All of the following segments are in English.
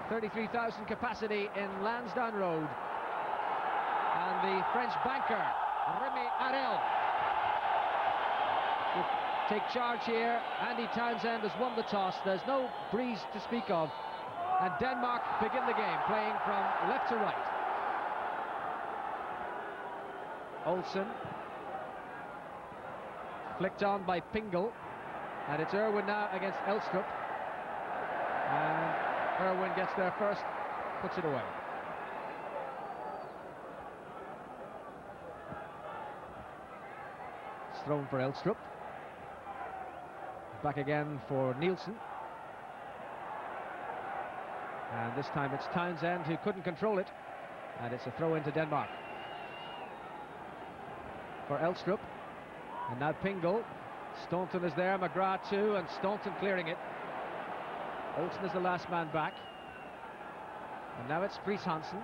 33,000 capacity in Lansdowne Road. And the French banker, Remy Arel, will take charge here. Andy Townsend has won the toss. There's no breeze to speak of. And Denmark begin the game, playing from left to right. Olsen, flicked on by Pingle, and it's Irwin now against Elstrup. And Irwin gets there first, puts it away. It's thrown for Elstrup. Back again for Nielsen. And this time it's Townsend who couldn't control it, and it's a throw into Denmark. For Elstrup, and now Pingle. Staunton is there, McGrath too, and Staunton clearing it. Olsen is the last man back. And now it's Friis Hansen.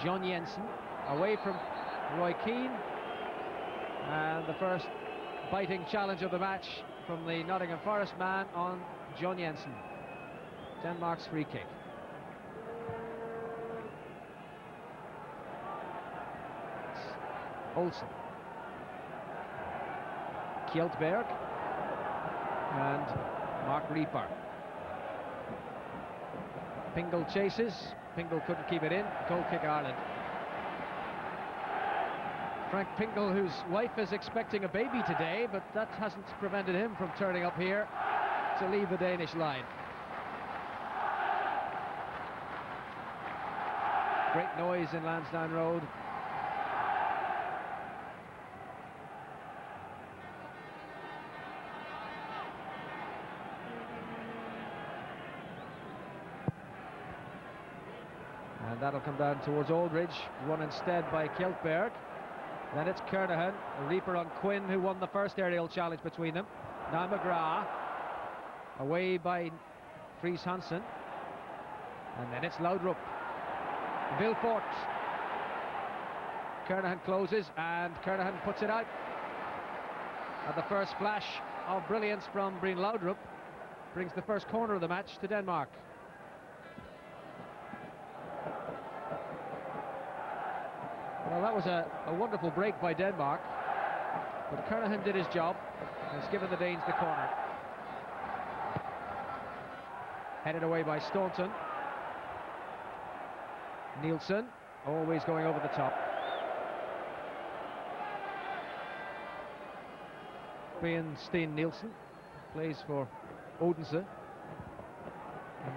John Jensen away from Roy Keane. And the first biting challenge of the match from the Nottingham Forest man on John Jensen. Denmark's free kick. It's Olsen. Kjeldberg and Mark Reaper. Pingle chases. Pingle couldn't keep it in. Goal kick Ireland. Frank Pingle, whose wife is expecting a baby today, but that hasn't prevented him from turning up here to leave the Danish line. Great noise in Lansdowne Road. And that'll come down towards Aldridge, run instead by Kjeldberg. Then it's Kernahan, a Reaper on Quinn, who won the first aerial challenge between them. Now McGrath, away by Friis Hansen. And then it's Laudrup. Vilfort. Kernahan closes, and Kernahan puts it out. And the first flash of brilliance from Breen Laudrup brings the first corner of the match to Denmark. Well, that was a wonderful break by Denmark, but Kernahan did his job and has given the Danes the corner. Headed away by Staunton. Nielsen, always going over the top. Brian Steen Nielsen plays for Odense in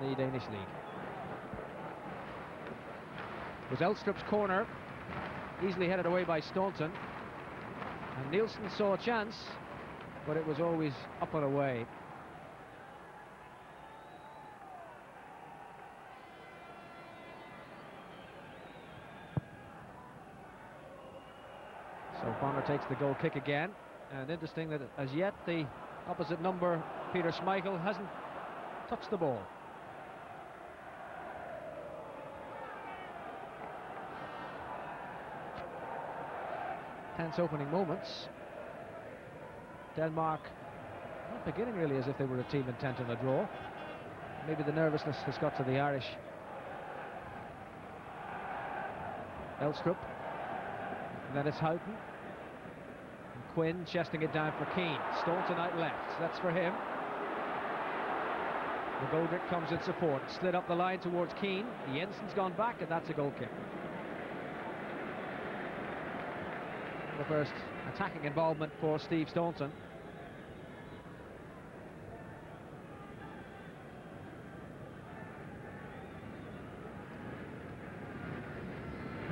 the Danish league. It was Elstrup's corner, easily headed away by Staunton, and Nielsen saw a chance, but it was always up and away. So Bonner takes the goal kick again, and interesting that as yet the opposite number, Peter Schmeichel, hasn't touched the ball. Tense opening moments. Denmark not beginning really as if they were a team intent on a draw. Maybe the nervousness has got to the Irish. Elstrup, and then it's Houghton. And Quinn chesting it down for Keane. Staunton out left, that's for him. McGoldrick comes in support, slid up the line towards Keane. Jensen's gone back, and that's a goal kick. The first attacking involvement for Steve Staunton.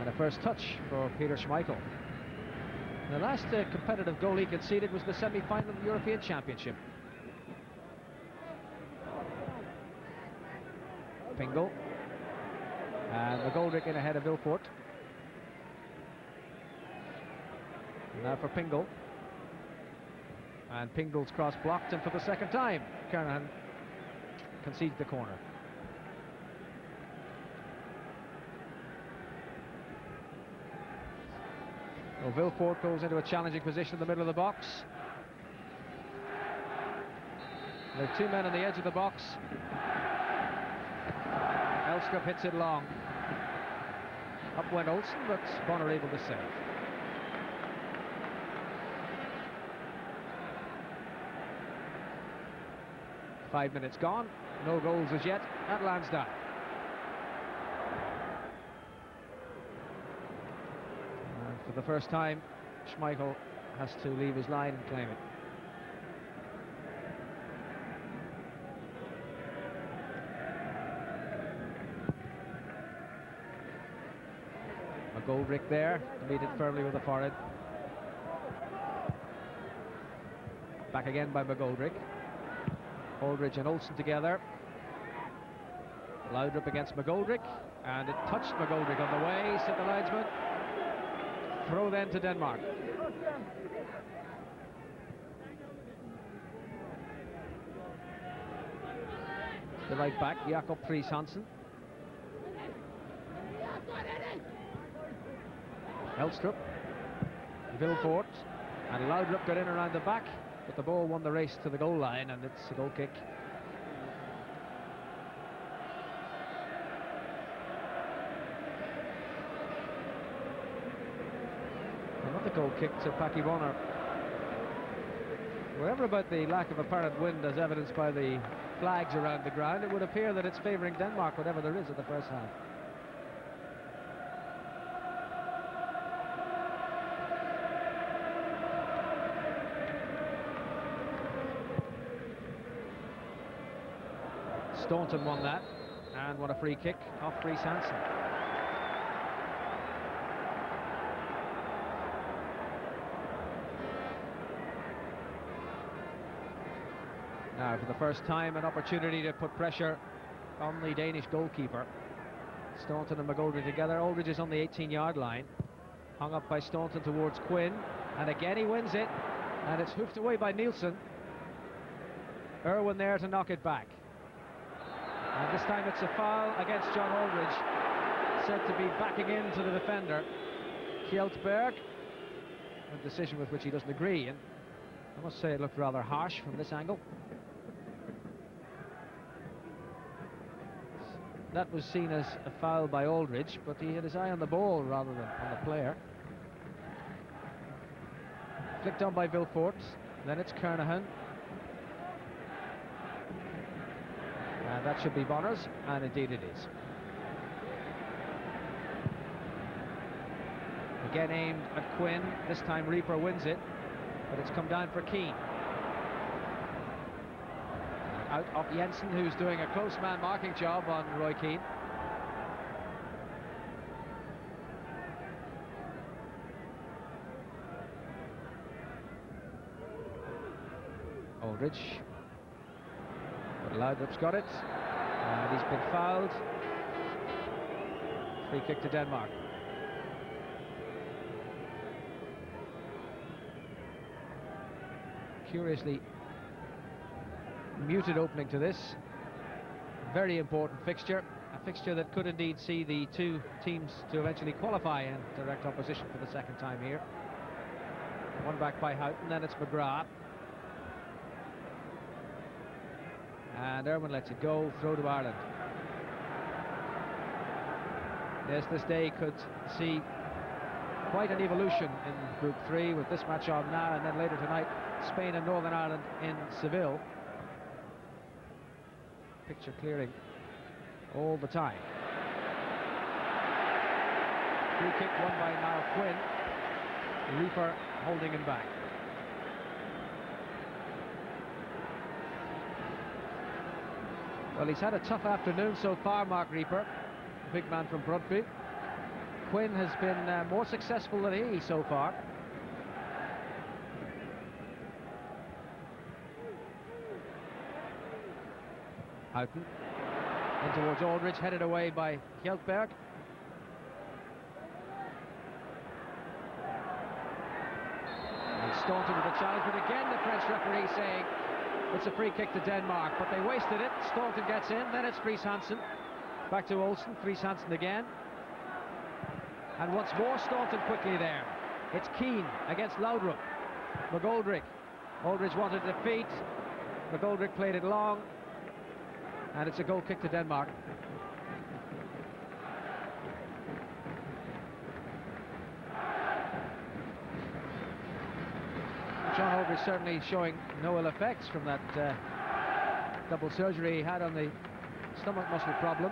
And a first touch for Peter Schmeichel. The last competitive goal he conceded was the semi-final of the European Championship. Pingle. And McGoldrick in ahead of Vilfort. Now for Pingle. And Pingle's cross blocked, and for the second time Kernahan concedes the corner. Well, Vilfort goes into a challenging position in the middle of the box. There are two men on the edge of the box. Elstrup hits it long. Up went Olsen, but Bonner able to save. Five minutes gone, no goals as yet at Lansdowne. And for the first time, Schmeichel has to leave his line and claim it. McGoldrick there, meet it firmly with the forehead. Back again by McGoldrick. Aldridge and Olsen together. Laudrup against McGoldrick, and it touched McGoldrick on the way, said the linesman. Throw then to Denmark. The right back, Jakob Friis Hansen. Elstrup, Vilfort, and Laudrup got in around the back, but the ball won the race to the goal line, and it's a goal kick. Another goal kick to Paki Bonner. Wherever about the lack of apparent wind, as evidenced by the flags around the ground, it would appear that it's favouring Denmark, whatever there is at the first half. Staunton won that and won a free kick off Friis Hansen. Now, for the first time, an opportunity to put pressure on the Danish goalkeeper. Staunton and McGoldrick together. Aldridge is on the 18-yard line. Hung up by Staunton towards Quinn. And again he wins it. And it's hoofed away by Nielsen. Irwin there to knock it back. And this time it's a foul against John Aldridge. Said to be backing into the defender, Kjeldberg. A decision with which he doesn't agree. And I must say it looked rather harsh from this angle. That was seen as a foul by Aldridge, but he had his eye on the ball rather than on the player. Flicked on by Vilfort, then it's Kernahan. And that should be Bonner's, and indeed it is. Again aimed at Quinn, this time Reaper wins it, but it's come down for Keane. Out of Jensen, who's doing a close man marking job on Roy Keane. Aldridge, but Laudrup's got it, and he's been fouled. Free kick to Denmark. Curiously muted opening to this very important fixture, a fixture that could indeed see the two teams to eventually qualify in direct opposition for the second time here. One back by Houghton, then it's McGrath, and Irwin lets it go, throw to Ireland. Yes, this day could see quite an evolution in Group 3 with this match on now, and then later tonight Spain and Northern Ireland in Seville. Picture clearing all the time. Free kick won by Niall Quinn. Reaper holding him back. Well, he's had a tough afternoon so far, Mark Reaper, the big man from Brøndby. Quinn has been more successful than he so far. Houghton in towards Aldridge, headed away by Kjeldberg. And Staunton with a challenge, but again the French referee saying it's a free kick to Denmark, but they wasted it. Staunton gets in, then it's Friis Hansen. Back to Olsen, Friis Hansen again. And once more Staunton quickly there. It's Keane against Laudrup. McGoldrick. Aldridge wanted defeat. McGoldrick played it long. And it's a goal kick to Denmark. John Aldridge certainly showing no ill effects from that double surgery he had on the stomach muscle problem.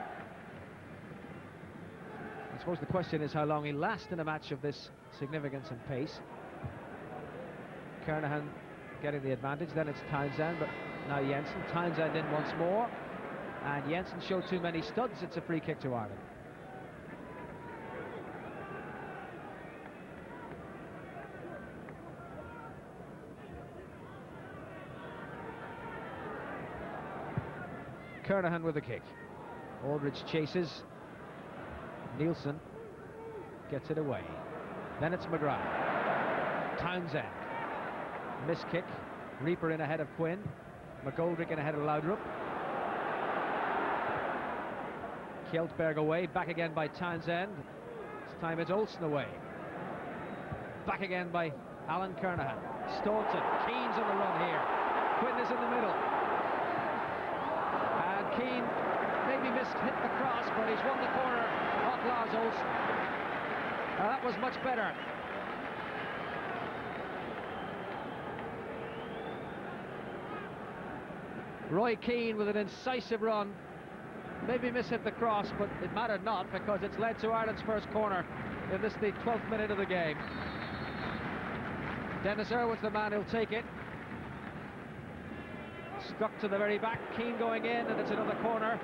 I suppose the question is how long he'll last in a match of this significance and pace. Kernahan getting the advantage, then it's Townsend, but now Jensen. Townsend in once more, and Jensen showed too many studs. It's a free kick to Ireland. Kernahan with the kick. Aldridge chases. Nielsen gets it away. Then it's McGrath. Townsend. Miss kick. Reaper in ahead of Quinn. McGoldrick in ahead of Laudrup. Kjeldberg away. Back again by Townsend. This time it's Olsen away. Back again by Alan Kernahan. Staunton. Keane's on the run here. Quinn is in the middle. Keane maybe hit the cross, but he's won the corner off Lars Olsen. Now that was much better. Roy Keane with an incisive run. Maybe hit the cross, but it mattered not because it's led to Ireland's first corner in this, the 12th minute of the game. Dennis Irwin's the man who'll take it. Struck to the very back, Keane going in, and it's another corner.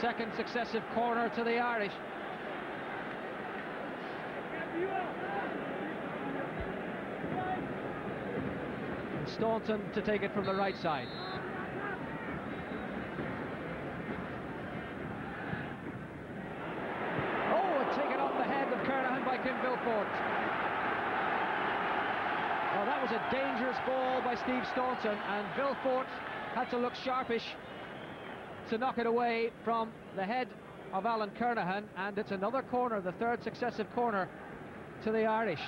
Second successive corner to the Irish. And Staunton to take it from the right side. Oh, it's taken off the head of Kernahan by Kim Vilfort. Oh, that was a dangerous ball by Steve Staunton, and Vilfort had to look sharpish to knock it away from the head of Alan Kernahan, and it's another corner, the third successive corner to the Irish.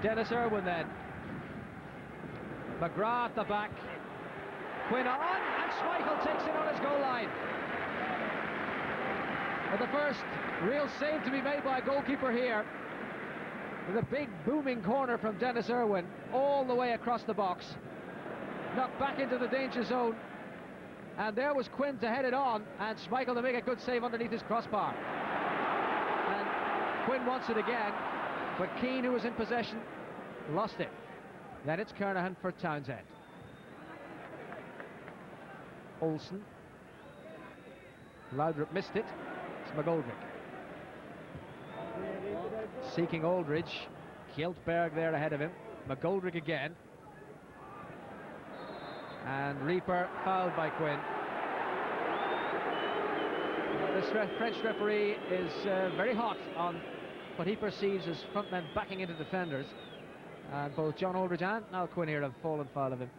Dennis Irwin then. McGrath at the back. Quinn on, and Schmeichel takes it on his goal line. But the first real save to be made by a goalkeeper here. With a big booming corner from Dennis Irwin all the way across the box. Knocked back into the danger zone. And there was Quinn to head it on, and Schmeichel to make a good save underneath his crossbar. And Quinn wants it again, but Keane, who was in possession, lost it. Then it's Kernahan for Townsend. Olsen. Laudrup missed it. It's McGoldrick. Seeking Aldridge. Kjeldberg there ahead of him. McGoldrick again. And Reaper fouled by Quinn. This French referee is very hot on what he perceives as front men backing into defenders. And both John Aldridge and now Quinn here have fallen foul of him.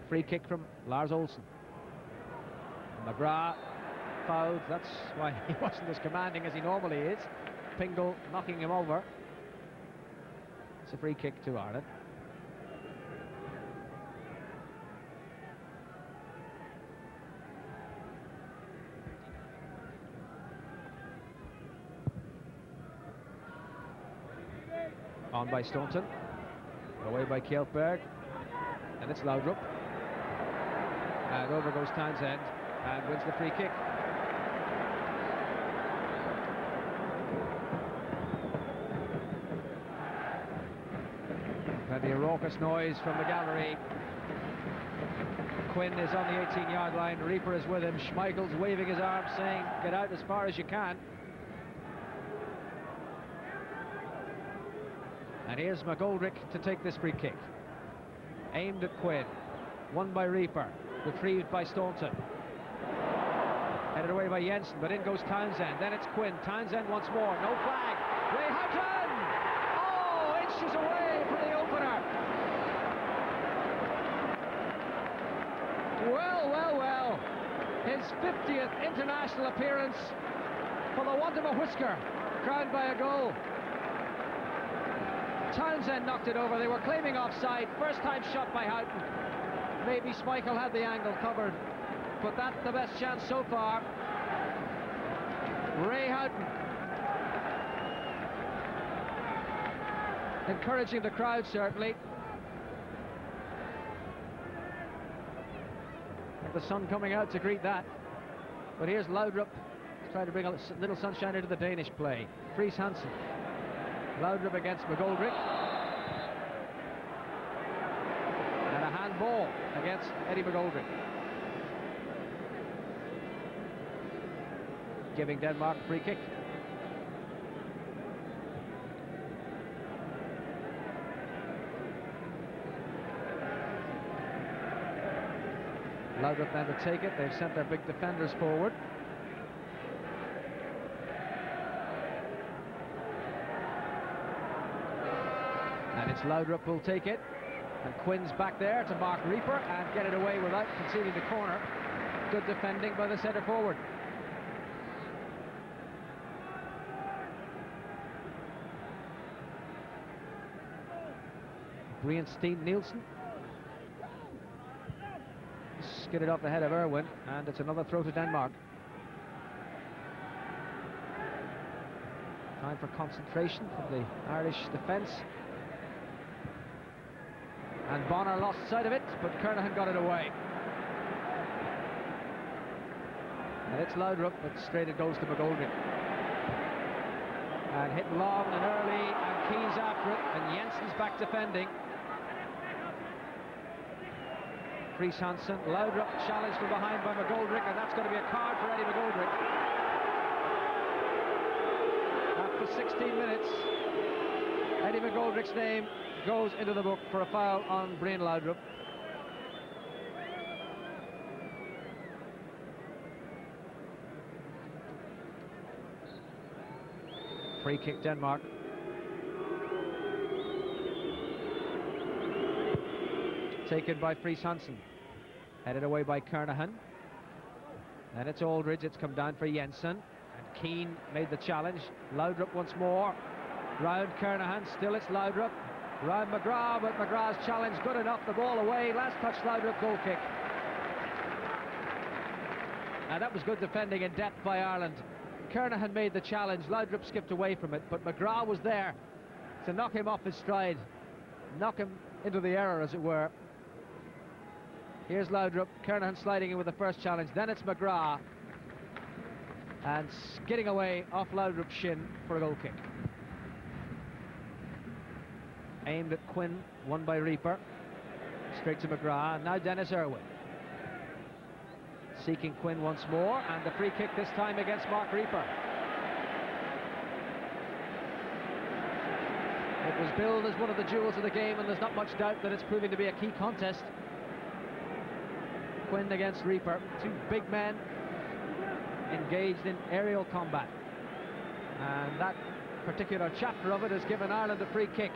Free kick from Lars Olsen. McGrath fouled. That's why he wasn't as commanding as he normally is. Pingle knocking him over. It's a free kick to Ireland. On by Staunton. Away by Kjeldberg. And it's Laudrup. And over goes Townsend and wins the free kick. Plenty of raucous noise from the gallery. Quinn is on the 18-yard line. Reaper is with him. Schmeichel's waving his arm saying, get out as far as you can. And here's McGoldrick to take this free kick. Aimed at Quinn. Won by Reaper. Retrieved by Staunton. Headed away by Jensen, but in goes Townsend. Then it's Quinn. Townsend once more. No flag. Ray Houghton! Oh, inches away from the opener. Well, well, well. His 50th international appearance for the want of a whisker. Crowned by a goal. Townsend knocked it over. They were claiming offside. First time shot by Houghton. Maybe Schmeichel had the angle covered, but that's the best chance so far. Ray Houghton encouraging the crowd, certainly. And the sun coming out to greet that. But here's Laudrup trying to bring a little sunshine into the Danish play. Fries Hansen. Laudrup against McGoldrick. And a handball against Eddie McGoldrick. Giving Denmark a free kick. Laudrup then to take it. They've sent their big defenders forward. And it's Laudrup who'll take it. And Quinn's back there to mark Reaper and get it away without conceding the corner. Good defending by the centre forward. Brian Steen Nielsen skidded off the head of Irwin, and it's another throw to Denmark. Time for concentration from the Irish defence. And Bonner lost sight of it, but Kernahan got it away. And it's Laudrup, but straight it goes to McGoldrick. And hit long and early, and Keys after it, and Jensen's back defending. Fries Hansen, Laudrup challenged from behind by McGoldrick, and that's going to be a card for Eddie McGoldrick. After 16 minutes, Eddie McGoldrick's name goes into the book for a foul on Brian Laudrup. Free kick Denmark. Taken by Fries Hansen. Headed away by Kernahan. And it's Aldridge, it's come down for Jensen. And Keane made the challenge. Laudrup once more. Round Kernahan, still it's Laudrup. Round McGrath, but McGrath's challenge good enough. The ball away, last touch Laudrup, goal kick. And that was good defending in depth by Ireland. Kernahan made the challenge, Laudrup skipped away from it, but McGrath was there to knock him off his stride. Knock him into the error, as it were. Here's Laudrup, Kernahan sliding in with the first challenge, then it's McGrath. And skidding away off Laudrup's shin for a goal kick. Aimed at Quinn, won by Reaper. Straight to McGrath, and now Dennis Irwin. Seeking Quinn once more, and the free kick this time against Mark Reaper. It was billed as one of the jewels of the game, and there's not much doubt that it's proving to be a key contest. Quinn against Reaper, two big men engaged in aerial combat, and that particular chapter of it has given Ireland a free kick.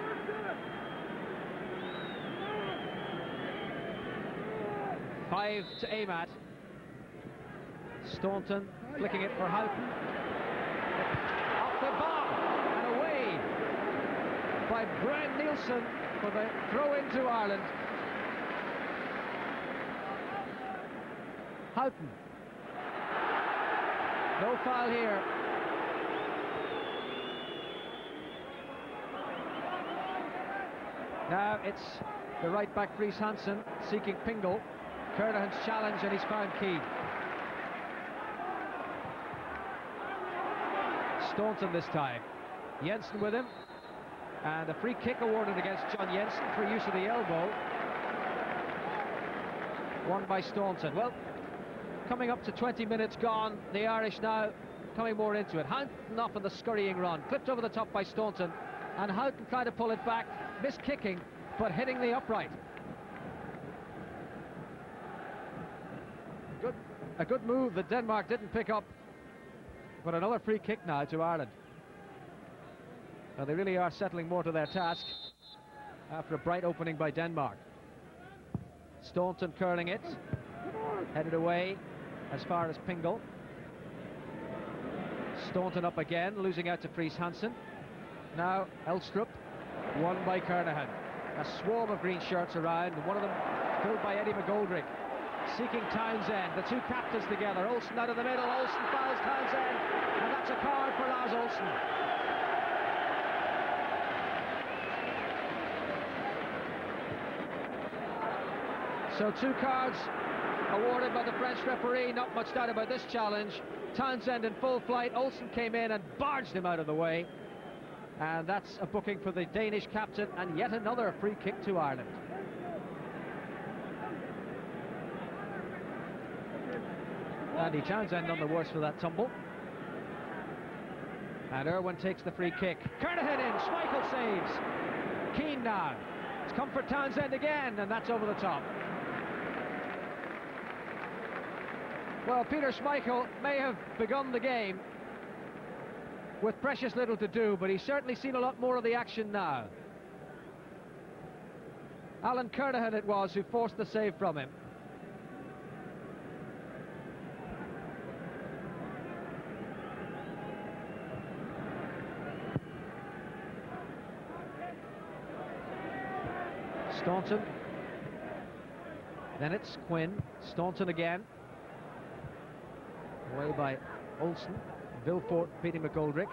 Five to aim at. Staunton flicking it for Houghton. Off the bar and away by Brian Nielsen for the throw into Ireland. Houghton. No foul here. Now it's the right back Fries Hansen seeking Pingle. Kernahan's challenge, and he's found Keane. Staunton this time. Jensen with him. And a free kick awarded against John Jensen for use of the elbow. Won by Staunton. Well, coming up to 20 minutes gone, the Irish now coming more into it. Houghton off on the scurrying run, clipped over the top by Staunton, and Houghton trying to pull it back, missed kicking, but hitting the upright. A good move that Denmark didn't pick up, but another free kick now to Ireland. Now they really are settling more to their task after a bright opening by Denmark. Staunton curling it, headed away as far as Pingle. Staunton up again, losing out to Fries Hansen. Now Elstrup won by Kernahan. A swarm of green shirts around, one of them filled by Eddie McGoldrick, seeking Townsend. The two captains together. Olsen out of the middle. Olsen fouls Townsend, and that's a card for Lars Olsen. So 2 cards awarded by the French referee. Not much doubt about this challenge. Townsend in full flight. Olsen came in and barged him out of the way. And that's a booking for the Danish captain, and yet another free kick to Ireland. Andy Townsend none the worse for that tumble. And Irwin takes the free kick. Kernahan in, Schmeichel saves. Keane now. It's come for Townsend again, and that's over the top. Well, Peter Schmeichel may have begun the game with precious little to do, but he's certainly seen a lot more of the action now. Alan Kernahan it was who forced the save from him. Staunton. Then it's Quinn. Staunton again. Away by Olsen. Vilfort beating McGoldrick.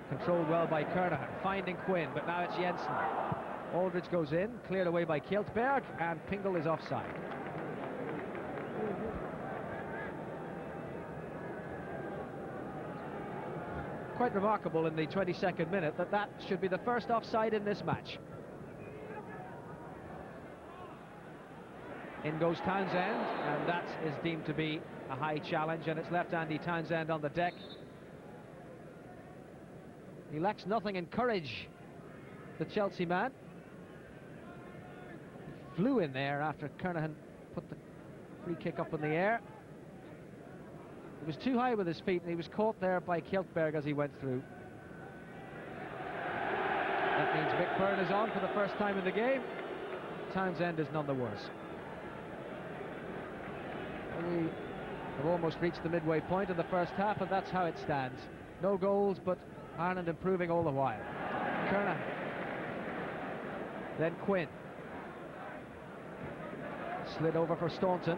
Controlled well by Kernahan. Finding Quinn, but now it's Jensen. Aldridge goes in. Cleared away by Kjeltberg, and Pingle is offside. Quite remarkable in the 22nd minute that should be the first offside in this match. In goes Townsend, and that is deemed to be a high challenge, and it's left Andy Townsend on the deck. He lacks nothing in courage, the Chelsea man. He flew in there after Kernahan put the free kick up in the air. He was too high with his feet, and he was caught there by Kjeltberg as he went through. That means Mick Byrne is on for the first time in the game. Townsend is none the worse. We have almost reached the midway point of the first half, and that's how it stands. No goals, but Ireland improving all the while. Kernahan. Then Quinn. Slid over for Staunton.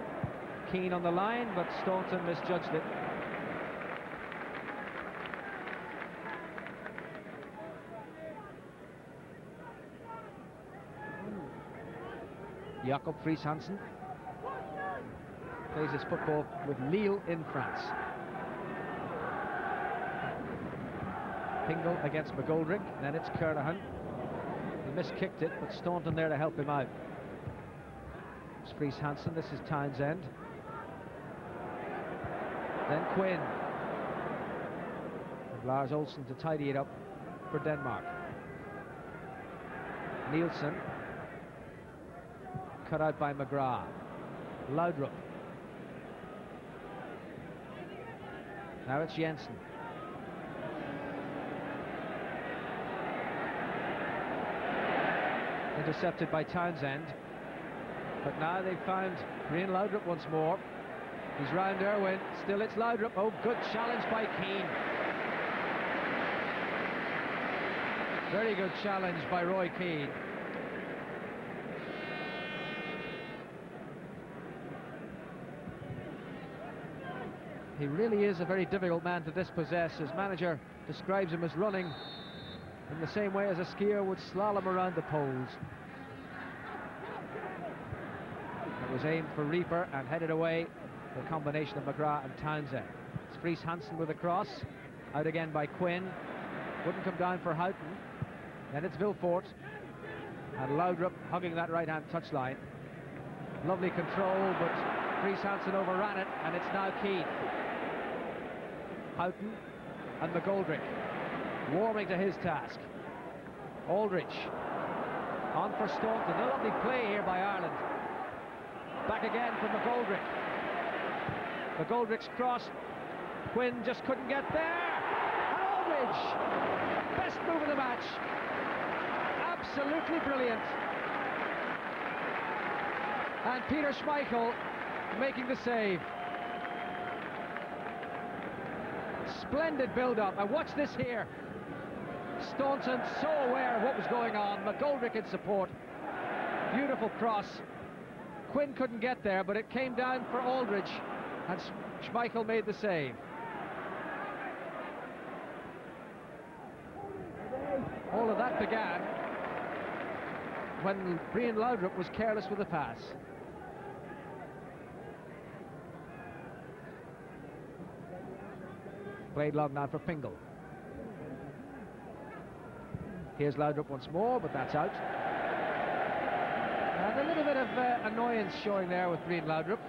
Keane on the line, but Staunton misjudged it. Jakob Friis Hansen plays his football with Lille in France. Pingle against McGoldrick, then it's Kernahan. He miskicked it, but Staunton there to help him out. It's Friis Hansen, this is Townsend. Then Quinn. And Lars Olsen to tidy it up for Denmark. Nielsen. Cut out by McGrath. Laudrup. Now it's Jensen. Intercepted by Townsend. But now they've found Green Laudrup once more. He's round Irwin. Still it's Laudrup. Oh, good challenge by Keane. Very good challenge by Roy Keane. He really is a very difficult man to dispossess. His manager describes him as running in the same way as a skier would slalom around the poles. It was aimed for Reaper and headed away. The combination of McGrath and Townsend. It's Friis Hansen with a cross. Out again by Quinn. Wouldn't come down for Houghton. Then it's Vilfort. And Laudrup hugging that right-hand touchline. Lovely control, but Friis Hansen overran it, and it's now Keane. Houghton and McGoldrick warming to his task. Aldridge on for Staunton. A lovely play here by Ireland. Back again for McGoldrick. McGoldrick's cross. Quinn just couldn't get there. And Aldridge, best move of the match. Absolutely brilliant. And Peter Schmeichel making the save. Splendid build-up, and watch this here. Staunton so aware of what was going on. McGoldrick in support. Beautiful cross. Quinn couldn't get there, but it came down for Aldridge, and Schmeichel made the save. All of that began when Brian Laudrup was careless with the pass. Played long now for Pingle. Here's Laudrup once more, but that's out. And a little bit of annoyance showing there with Brian Laudrup,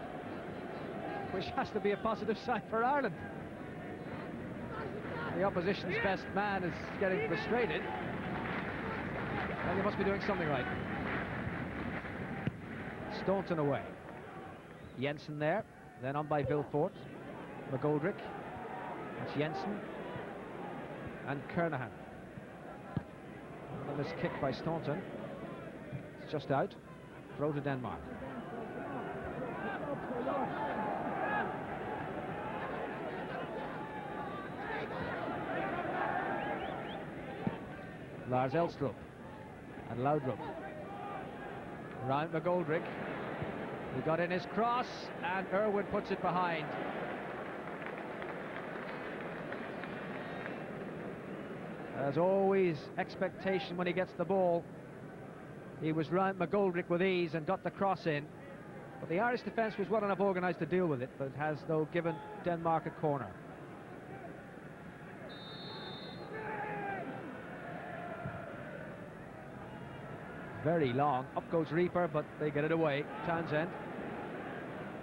which has to be a positive sign for Ireland. The opposition's best man is getting frustrated. Well, they must be doing something right. Staunton away. Jensen there, then on by Vilfort. McGoldrick. That's Jensen. And Kernahan. And this kick by Staunton. It's just out. Throw to Denmark. Lars Elstrup and Laudrup. Round McGoldrick. He got in his cross, and Irwin puts it behind. There's always expectation when he gets the ball. He was round McGoldrick with ease and got the cross in. But the Irish defence was well enough organised to deal with it, but has, though, given Denmark a corner. Very long. Up goes Reaper, but they get it away. Townsend.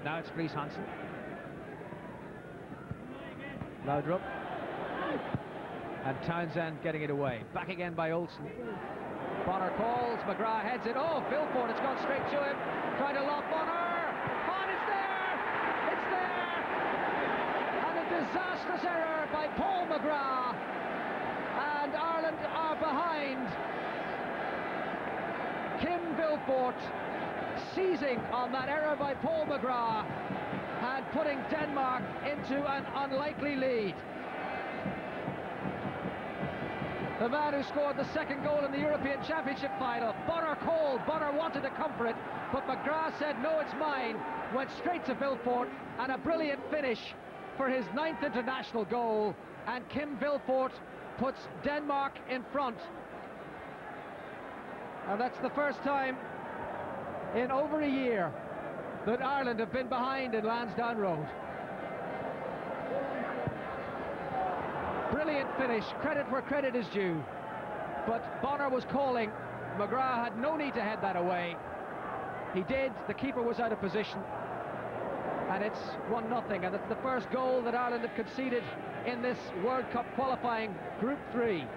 Now it's Fries Hansen. Laudrup. And Townsend getting it away. Back again by Olsen. Bonner calls. McGrath heads it. Oh, Vilfort, it's gone straight to him. Trying to lock Bonner. Oh, it's there! It's there! And a disastrous error by Paul McGrath. And Ireland are behind. Kim Vilfort seizing on that error by Paul McGrath and putting Denmark into an unlikely lead. The man who scored the second goal in the European Championship final. Bonner called. Bonner wanted to come for it, but McGrath said, no, it's mine. Went straight to Vilfort, and a brilliant finish for his 9th international goal. And Kim Vilfort puts Denmark in front. And that's the first time in over a year that Ireland have been behind in Lansdowne Road. Brilliant finish, credit where credit is due. But Bonner was calling. McGrath had no need to head that away. He did, the keeper was out of position. And it's 1-0, and it's the first goal that Ireland have conceded in this World Cup qualifying Group 3.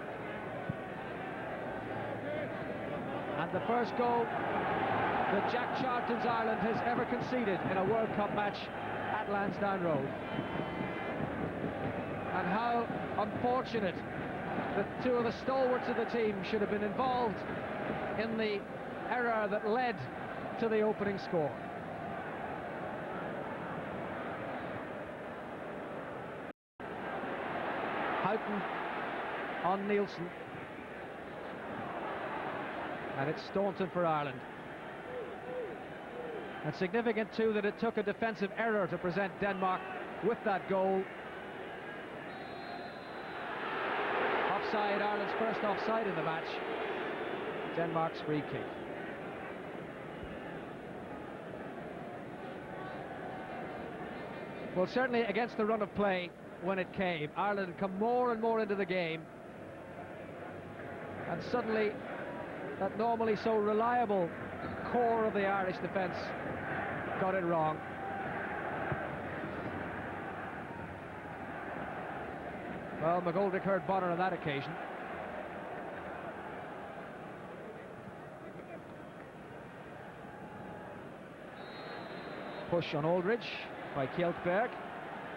And the first goal that Jack Charlton's Ireland has ever conceded in a World Cup match at Lansdowne Road. And how unfortunate that two of the stalwarts of the team should have been involved in the error that led to the opening score. Houghton on Nielsen. And it's Staunton for Ireland. And significant too that it took a defensive error to present Denmark with that goal. Offside, Ireland's first offside in the match. Denmark's free kick. Well, certainly against the run of play when it came, Ireland had come more and more into the game. And suddenly, that normally so reliable core of the Irish defence got it wrong. Well, McGoldrick heard Bonner on that occasion. Push on Aldridge by Kjeltberg.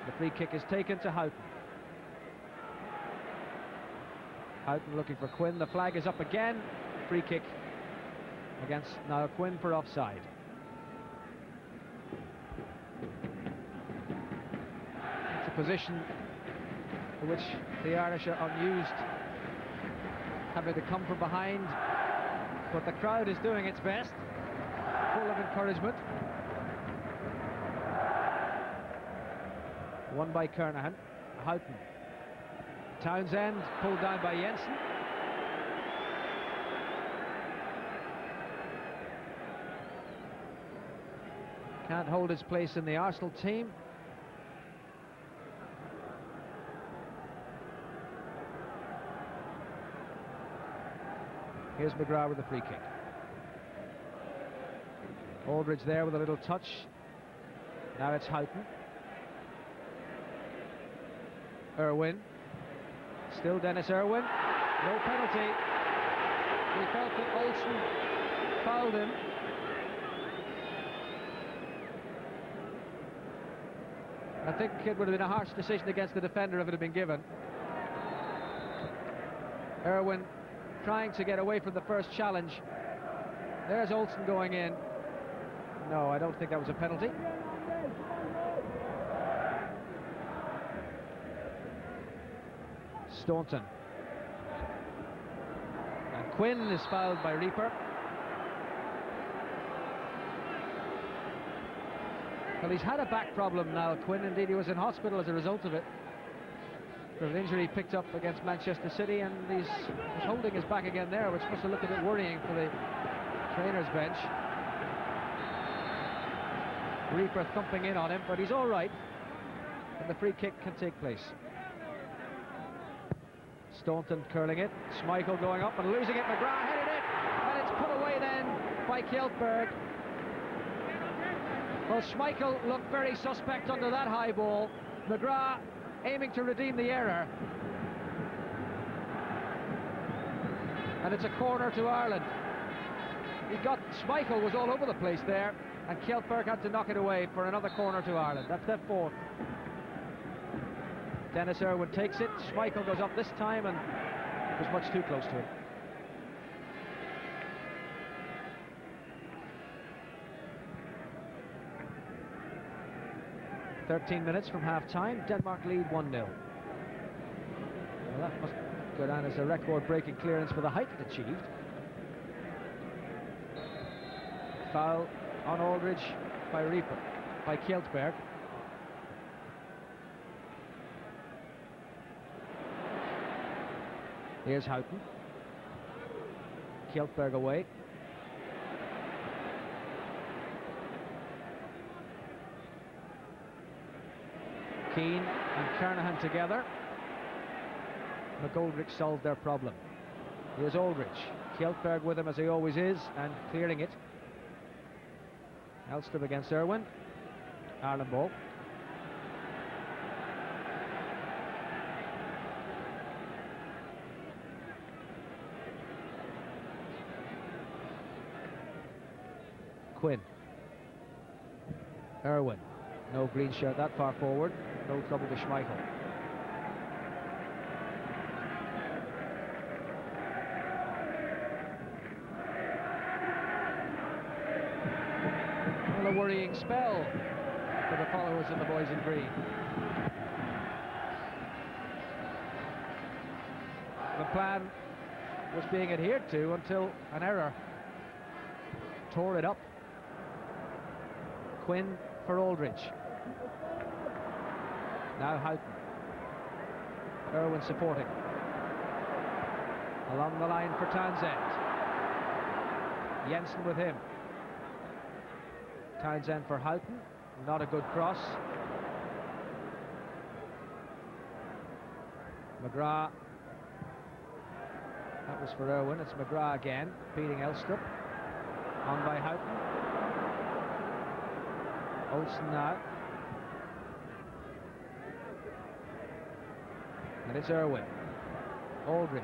The free kick is taken to Houghton. Houghton looking for Quinn. The flag is up again. Free kick against now Quinn for offside. It's a position for which the Irish are unused having to come from behind, but the crowd is doing its best, full of encouragement. Won by Kernahan. Houghton. Townsend pulled down by Jensen. Can't hold his place in the Arsenal team. Here's McGrath with the free kick. Aldridge there with a little touch. Now it's Houghton. Irwin. Still Dennis Irwin. No penalty. He felt that Olsen fouled him. I think it would have been a harsh decision against the defender if it had been given. Irwin trying to get away from the first challenge. There's Olsen going in. No, I don't think that was a penalty. Staunton. And Quinn is fouled by Reaper. Well, he's had a back problem now, Quinn. Indeed, he was in hospital as a result of it. For an injury picked up against Manchester City, and he's holding his back again there, which must have looked a bit worrying for the trainer's bench. Reaper thumping in on him, but he's all right, and the free kick can take place. Staunton curling it, Schmeichel going up and losing it, McGrath headed it, and it's put away then by Kjeldberg. Well, Schmeichel looked very suspect under that high ball. McGrath aiming to redeem the error. And it's a corner to Ireland. Schmeichel was all over the place there, and Kjeldberg had to knock it away for another corner to Ireland. That's their fourth. Dennis Irwin takes it. Schmeichel goes up this time, and it was much too close to him. "13 minutes from half-time. Denmark lead 1-0. Well, that must go down as a record-breaking clearance for the height it achieved. Foul on Aldridge by Reaper, by Kjeldberg. Here's Houghton. Kjeldberg away. Keane and Kernahan together. McGoldrick solved their problem. Here's Aldridge. Kjeldberg with him as he always is, and clearing it. Elstrup against Irwin. Ireland ball. Quinn. Irwin. No green shirt that far forward. No trouble to Schmeichel. Well, a worrying spell for the followers of the boys in green. The plan was being adhered to until an error tore it up. Quinn for Aldridge. Now Houghton. Irwin supporting. Along the line for Townsend. Jensen with him. Townsend for Houghton. Not a good cross. McGrath. That was for Irwin. It's McGrath again, beating Elstrup. On by Houghton. Olsen now. And it's Irwin. Aldridge.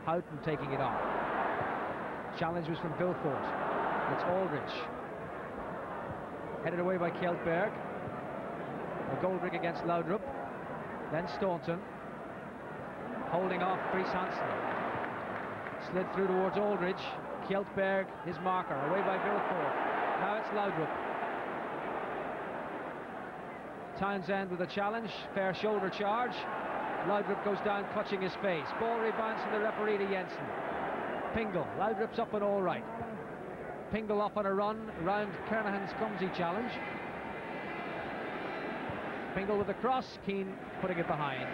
Houghton taking it on. Challenge was from Vilfort. It's Aldridge. Headed away by Kjeldberg. McGoldrick against Laudrup. Then Staunton. Holding off Friis Hansen. Slid through towards Aldridge. Kjeldberg, his marker. Away by Vilfort. Now it's Laudrup. Townsend with a challenge. Fair shoulder charge. Laudrup goes down clutching his face. Ball rebounds from the referee to Jensen. Pingle. Loudrip's up and all right. Pingle off on a run round Kernahan's clumsy challenge. Pingle with the cross, Keane putting it behind.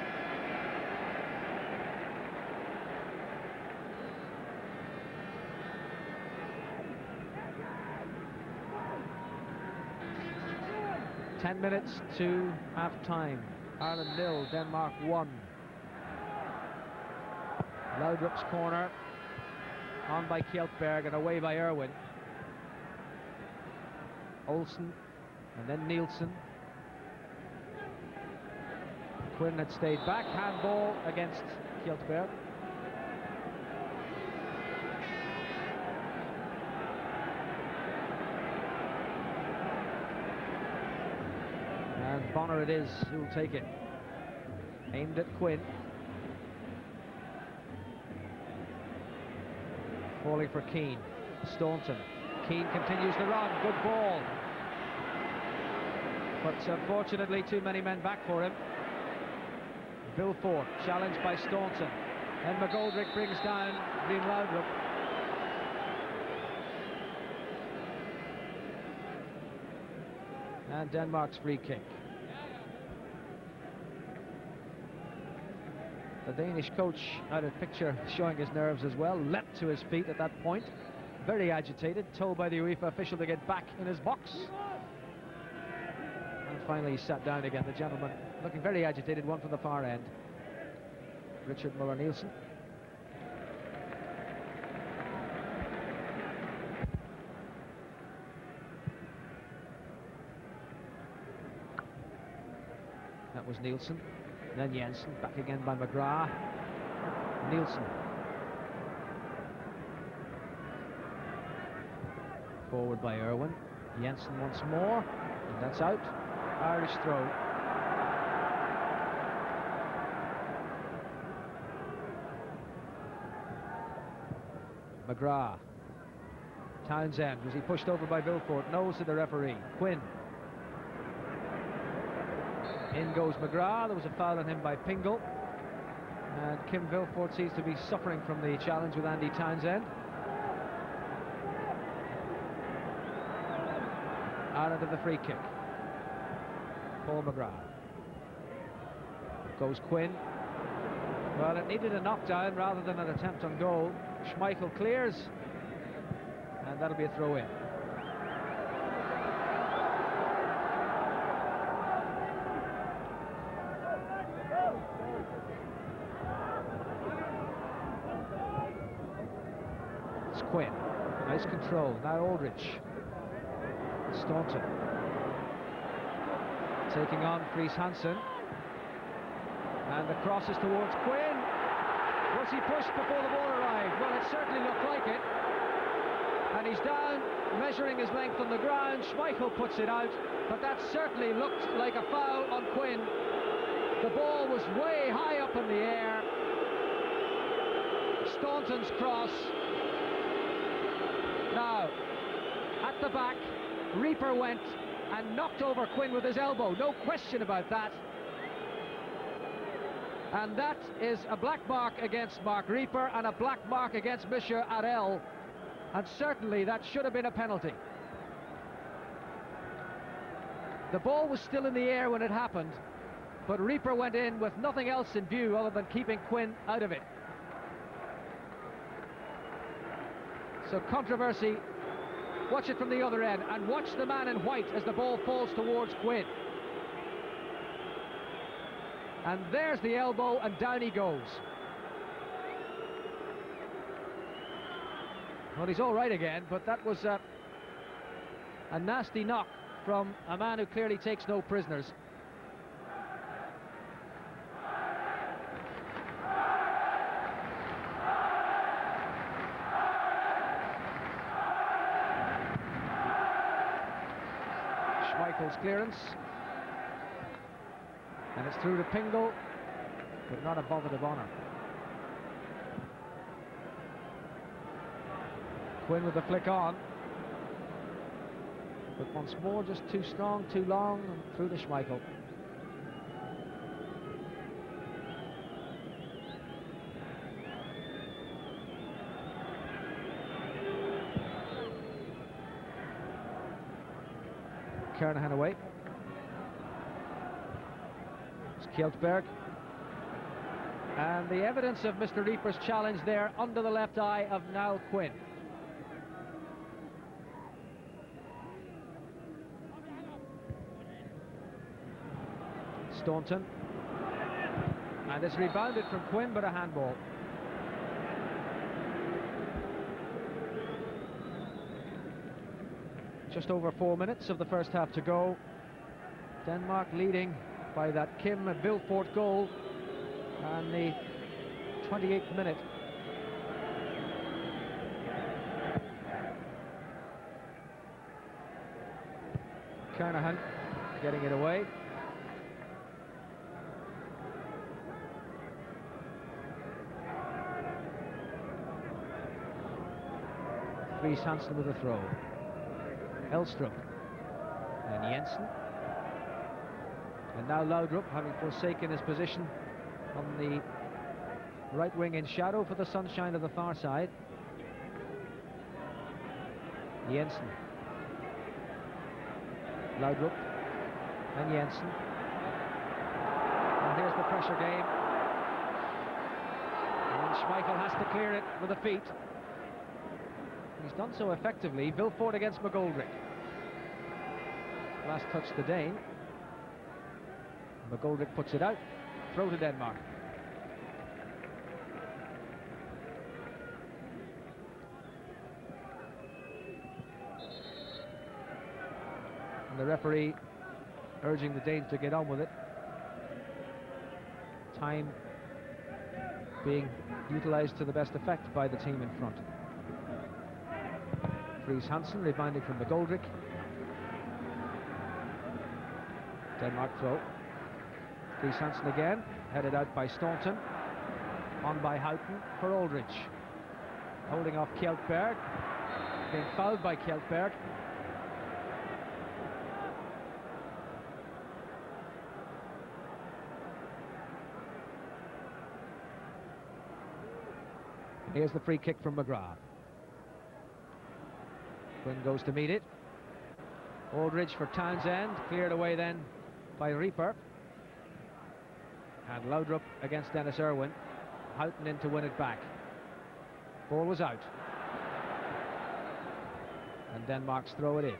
Ten minutes to half-time. Ireland 0, Denmark 1. Loudrip's corner, on by Kjeltberg and away by Irwin. Olsen and then Nielsen. Quinn had stayed back, handball against Kjeltberg. And Bonner it is who'll take it. Aimed at Quinn. Falling for Keane. Staunton. Keane continues the run. Good ball. But unfortunately too many men back for him. Vilfort challenged by Staunton. And McGoldrick brings down Green Loudrup. And Denmark's free kick. The Danish coach had a picture showing his nerves as well, leapt to his feet at that point, very agitated, told by the UEFA official to get back in his box. And finally he sat down again, the gentleman looking very agitated, one from the far end, Richard Muller-Nielsen. That was Nielsen. Then Jensen, back again by McGrath. Nielsen. Forward by Irwin. Jensen once more. And that's out. Irish throw. McGrath. Townsend. Was he pushed over by Vilfort? No, said the referee. Quinn. In goes McGrath. There was a foul on him by Pingle. And Kim Vilfort seems to be suffering from the challenge with Andy Townsend. Ireland of the free kick. Paul McGrath. Goes Quinn. Well, it needed a knockdown rather than an attempt on goal. Schmeichel clears. And that'll be a throw-in. Quinn, nice control. Now Aldridge. Staunton taking on Fries Hansen, and the cross is towards Quinn. Was he pushed before the ball arrived? Well, it certainly looked like it, and he's down measuring his length on the ground. Schmeichel puts it out, but that certainly looked like a foul on Quinn. The ball was way high up in the air. Staunton's cross. Now, at the back, Reaper went and knocked over Quinn with his elbow. No question about that. And that is a black mark against Mark Reaper and a black mark against Monsieur Arel. And certainly that should have been a penalty. The ball was still in the air when it happened, but Reaper went in with nothing else in view other than keeping Quinn out of it. So controversy. Watch it from the other end, and watch the man in white as the ball falls towards Quinn. And there's the elbow, and down he goes. Well, he's all right again, but that was a nasty knock from a man who clearly takes no prisoners. Schmeichel's clearance, and it's through to Pingle, but not a bother to Bonner. Quinn with the flick on, but once more just too strong, too long, and through to Schmeichel. Kernahan away. It's Kjeltberg. And the evidence of Mr. Reaper's challenge there under the left eye of Niall Quinn. Staunton. And it's rebounded from Quinn, but a handball. Just over 4 minutes of the first half to go. Denmark leading by that Kim Vilfort goal. And the 28th minute. Kernahan getting it away. Friis Hansen with a throw. Elstrup. And Jensen. And now Laudrup, having forsaken his position on the right wing in shadow for the sunshine of the far side. Jensen. Laudrup. And Jensen. And here's the pressure game. And Schmeichel has to clear it with the feet. He's done so effectively. Vilfort against McGoldrick. Last touch the Dane. McGoldrick puts it out. Throw to Denmark. And the referee urging the Danes to get on with it. Time being utilised to the best effect by the team in front. Friis Hansen rebounding from McGoldrick. Denmark throw. Friis Hansen again, headed out by Staunton. On by Houghton for Aldridge. Holding off Kjeltberg. Being fouled by Kjeltberg. Here's the free kick from McGrath. Quinn goes to meet it. Aldridge for Townsend, cleared away then by Reaper. And Laudrup against Dennis Irwin. Houghton in to win it back. Ball was out. And Denmark's throw it is.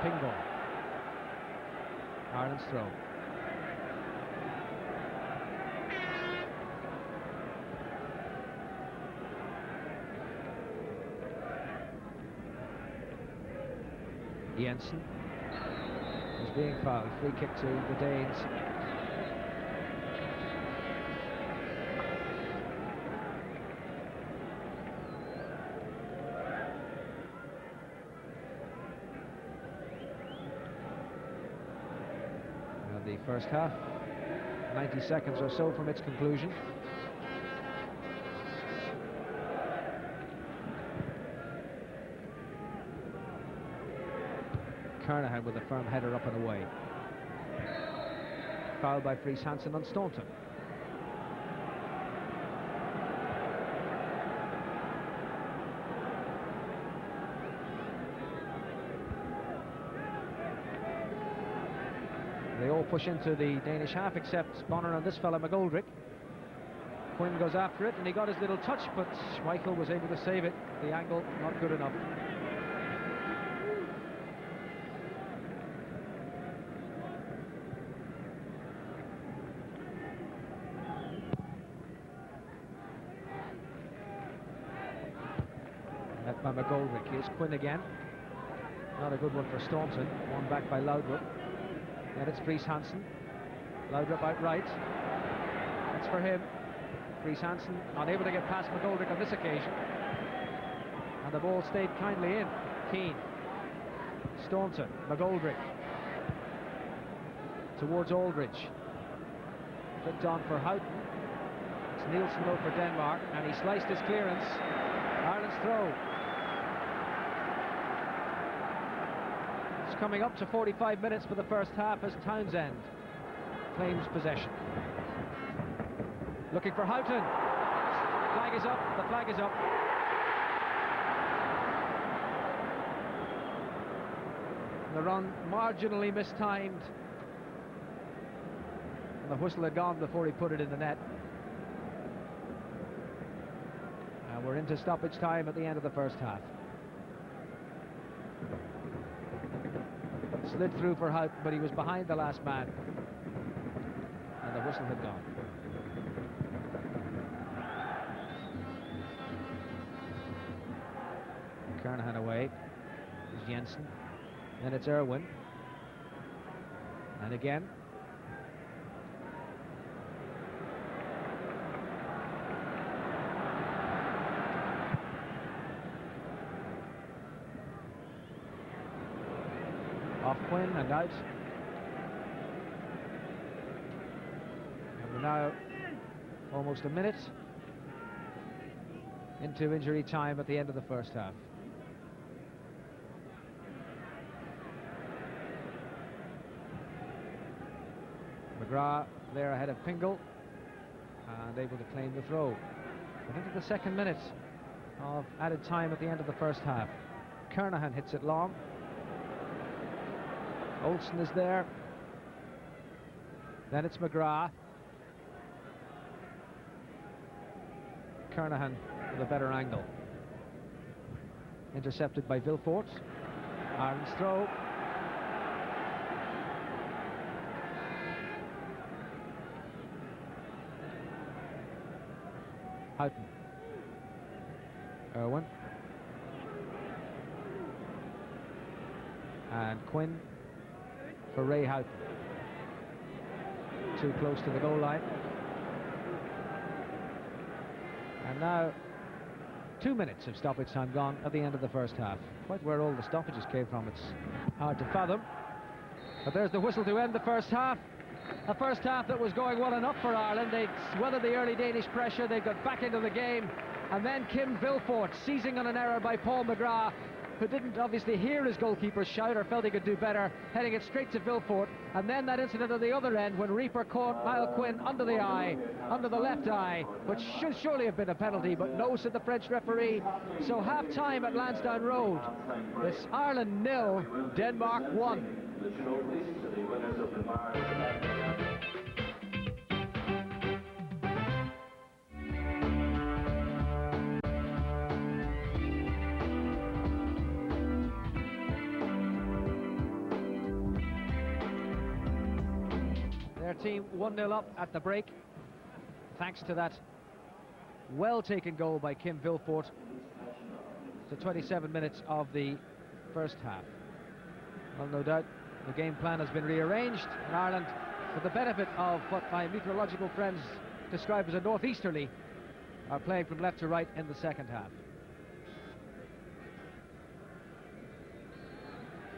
Pingle. Ireland's throw. Jensen is being fouled. Free kick to the Danes. Now the first half, 90 seconds or so from its conclusion. Kernahan with a firm header up and away. Foul by Friis Hansen on Staunton. They all push into the Danish half except Bonner and this fella McGoldrick. Quinn goes after it and he got his little touch, but Schmeichel was able to save it. The angle not good enough. By McGoldrick. Here's Quinn again. Not a good one for Staunton. One back by Laudrup. And it's Friis Hansen. Laudrup out right. That's for him. Friis Hansen unable to get past McGoldrick on this occasion. And the ball stayed kindly in. Keane. Staunton. McGoldrick. Towards Aldridge. Flicked on for Houghton. It's Nielsen though for Denmark. And he sliced his clearance. Ireland's throw. Coming up to 45 minutes for the first half as Townsend claims possession. Looking for Houghton. Flag is up. The flag is up. The run marginally mistimed. And the whistle had gone before he put it in the net. And we're into stoppage time at the end of the first half. Slid through for Houghton, but he was behind the last man. And the whistle had gone. Kernahan away. There's Jensen. Then it's Irwin. And again. Off Quinn and out. And we're now almost a minute into injury time at the end of the first half. McGrath there ahead of Pingle and able to claim the throw. But into the second minute of added time at the end of the first half. Kernahan hits it long. Olsen is there. Then it's McGrath. Kernahan with a better angle. Intercepted by Vilfort. Ireland's throw. Houghton. Irwin. And Quinn for Ray Houghton. Too close to the goal line. And now 2 minutes of stoppage time gone at the end of the first half. Quite where all the stoppages came from, it's hard to fathom. But there's the whistle to end the first half. A first half that was going well enough for Ireland. They'd weathered the early Danish pressure, they got back into the game, and then Kim Vilfort seizing on an error by Paul McGrath, who didn't obviously hear his goalkeeper's shout or felt he could do better, heading it straight to Vilfort. And then that incident at the other end when Reaper caught Niall Quinn under the eye, under the left eye, which should surely have been a penalty, but no, said the French referee. So half-time at Lansdowne Road. It's Ireland 0, Denmark 1. Their team 1-0 up at the break, thanks to that well-taken goal by Kim Vilfort to 27 minutes of the first half. Well, no doubt the game plan has been rearranged in Ireland for the benefit of what my meteorological friends describe as a northeasterly, are playing from left to right in the second half.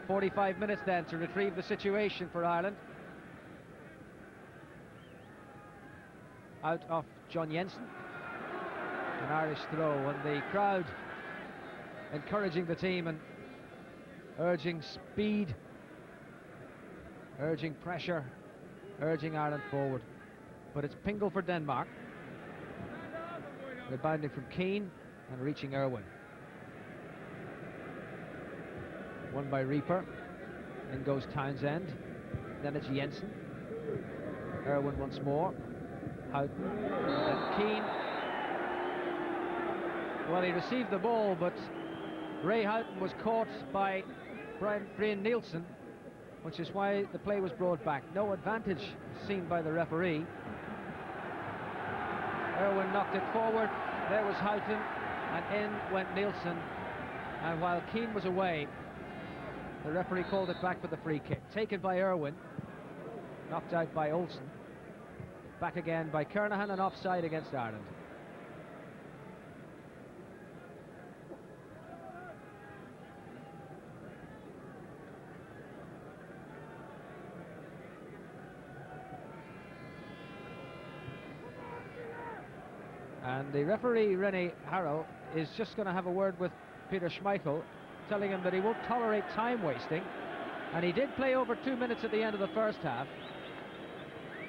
45 minutes then to retrieve the situation for Ireland. Out of John Jensen, an Irish throw, and the crowd encouraging the team and urging speed, urging pressure, urging Ireland forward. But it's Pingle for Denmark, rebounding from Keane and reaching Irwin. Won by Reaper. In goes Townsend. Then it's Jensen. Irwin once more. Houghton and Keane. Well, he received the ball, but Ray Houghton was caught by Brian Nielsen, which is why the play was brought back. No advantage seen by the referee. Irwin knocked it forward. There was Houghton, and in went Nielsen. And while Keane was away, the referee called it back for the free kick. Taken by Irwin, knocked out by Olsen. Back again by Kernahan, and offside against Ireland. And the referee, René Harrell, is just going to have a word with Peter Schmeichel, telling him that he won't tolerate time wasting. And he did play over 2 minutes at the end of the first half.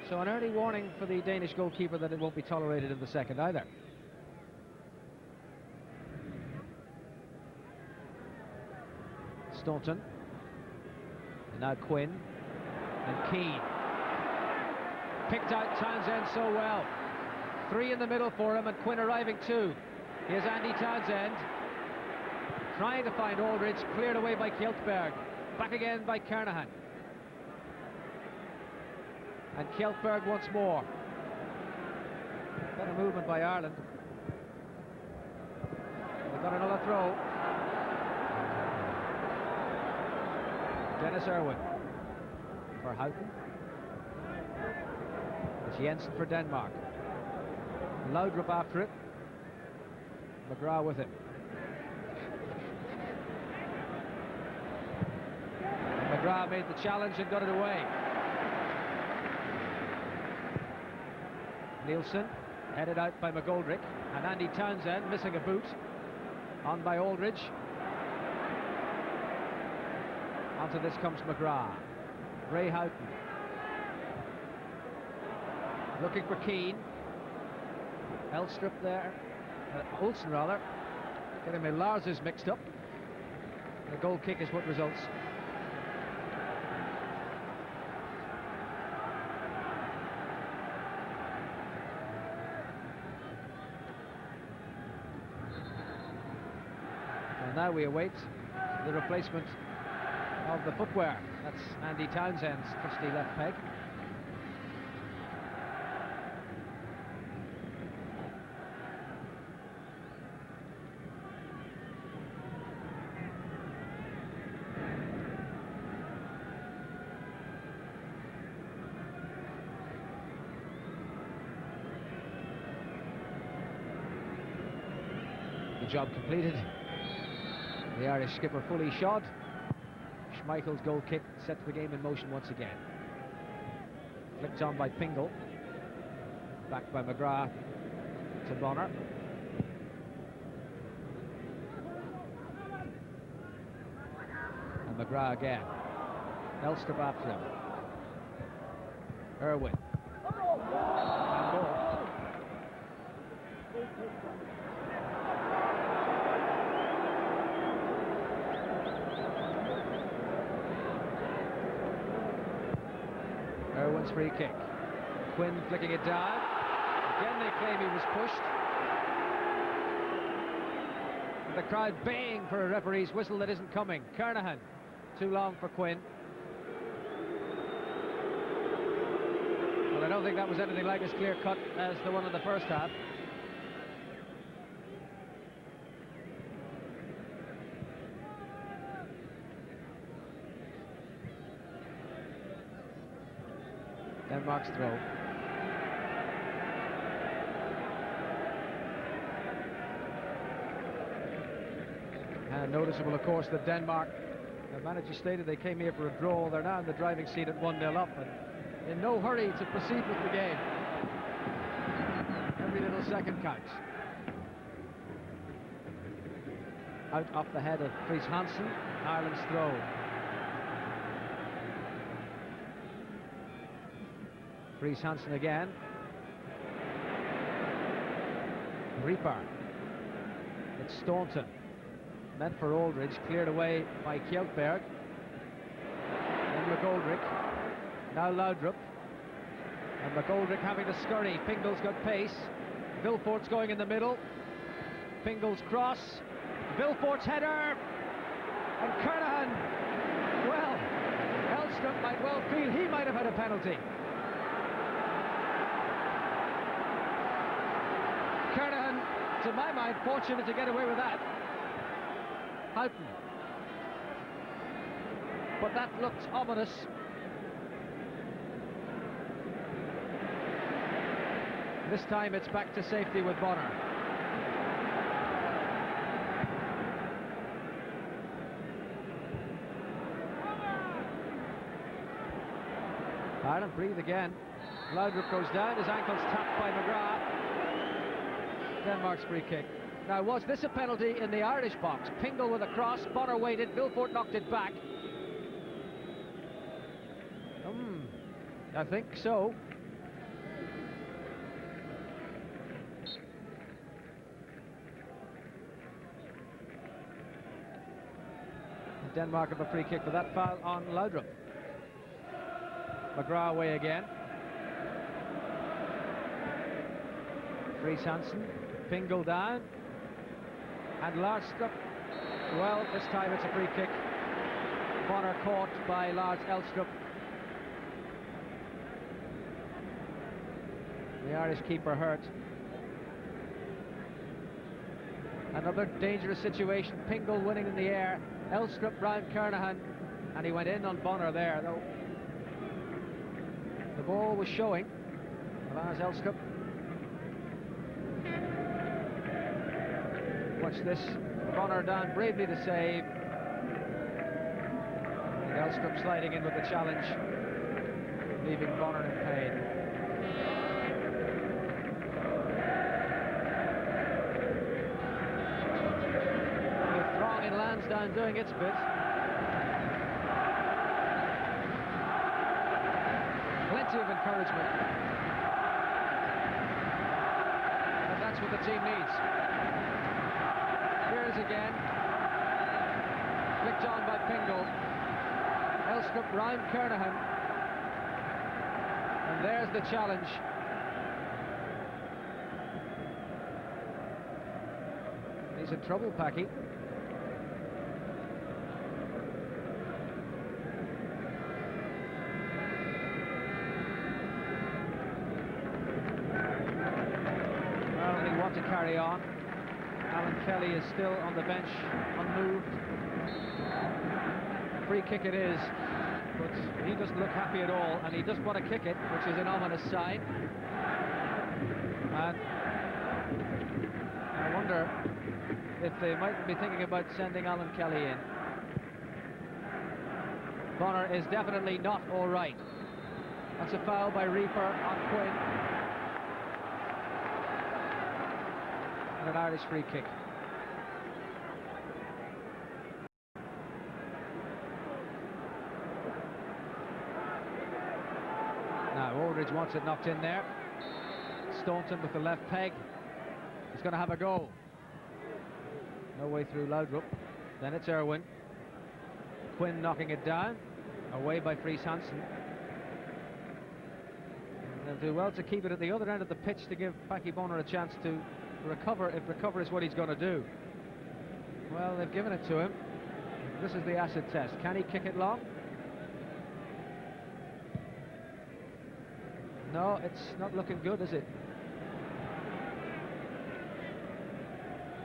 So an early warning for the Danish goalkeeper that it won't be tolerated in the second either. Staunton. And now Quinn. And Keane. Picked out Townsend so well. 3 in the middle for him, and Quinn arriving too. Here's Andy Townsend. Trying to find Aldridge, cleared away by Kjeltberg. Back again by Kernahan. And Kjeltberg once more. Better movement by Ireland. They've got another throw. Dennis Irwin for Houghton. It's Jensen for Denmark. Laudrup after it. McGrath with him. And McGrath made the challenge and got it away. Nielsen headed out by McGoldrick, and Andy Townsend missing a boot. On by Aldridge. Onto this comes McGrath. Ray Houghton. Looking for Keane. Elstrup there. Olsen rather. Getting my Lars mixed up. The goal kick is what results. And now we await the replacement of the footwear. That's Andy Townsend's trusty left peg. The job completed. The Irish skipper fully shod. Schmeichel's goal kick sets the game in motion once again. Flicked on by Pingle. Back by McGrath to Bonner. And McGrath again. Elstrup after him. Irwin. And goal. Irwin's free kick. Quinn flicking it down. Again they claim he was pushed. And the crowd baying for a referee's whistle that isn't coming. Kernahan, too long for Quinn. Well, I don't think that was anything like as clear cut as the one in the first half. Denmark's throw. And noticeable, of course, that Denmark, the manager stated they came here for a draw. They're now in the driving seat at 1-0 up and in no hurry to proceed with the game. Every little second counts. Out off the head of Fries Hansen, Ireland's throw. Fries Hansen again. Reaper. It's Staunton. Meant for Aldridge, cleared away by Kjeltberg. Then McGoldrick. Now Laudrup. And McGoldrick having to scurry. Pingle's got pace. Vilfort's going in the middle. Pingle's cross. Vilfort's header. And Kernahan. Well, Elstrup might well feel he might have had a penalty. Kernahan, to my mind, fortunate to get away with that. Houghton. But that looked ominous. This time it's back to safety with Bonner. Ireland breathe again. Laudrup goes down, his ankle's tapped by McGrath. Denmark's free kick. Now, was this a penalty in the Irish box? Pingle with a cross, Bonner waited, Vilfort knocked it back. I think so. Denmark have a free kick for that foul on Laudrup. McGrath away again. Fries Hansen, Pingle down, and Larstrup. Well, this time it's a free kick. Bonner caught by Lars Elstrup. The Irish keeper hurt. Another dangerous situation. Pingle winning in the air. Elstrup round Kernahan, and he went in on Bonner there, though the ball was showing. Lars Elstrup. Watch this. Bonner down bravely to save. And Elstrup sliding in with the challenge, leaving Bonner in pain. Lansdowne doing its bit. Plenty of encouragement. And that's what the team needs. Here it is again. Flicked on by Pingle. Elstrup round Kernahan. And there's the challenge. He's in trouble, Packy. To carry on. Alan Kelly is still on the bench, unmoved. Free kick it is, but he doesn't look happy at all, and he doesn't want to kick it, which is an ominous sign. And I wonder if they might be thinking about sending Alan Kelly in. Bonner is definitely not all right. That's a foul by Reaper on Quinn. An Irish free kick. Now Aldridge wants it knocked in there. Staunton with the left peg. He's going to have a go. No way through Laudrup. Then it's Irwin. Quinn knocking it down. Away by Fries Hansen. They'll do well to keep it at the other end of the pitch to give Packy Bonner a chance to recover, if recover is what he's going to do. Well, they've given it to him. This is the acid test. Can he kick it long? No, it's not looking good, is it?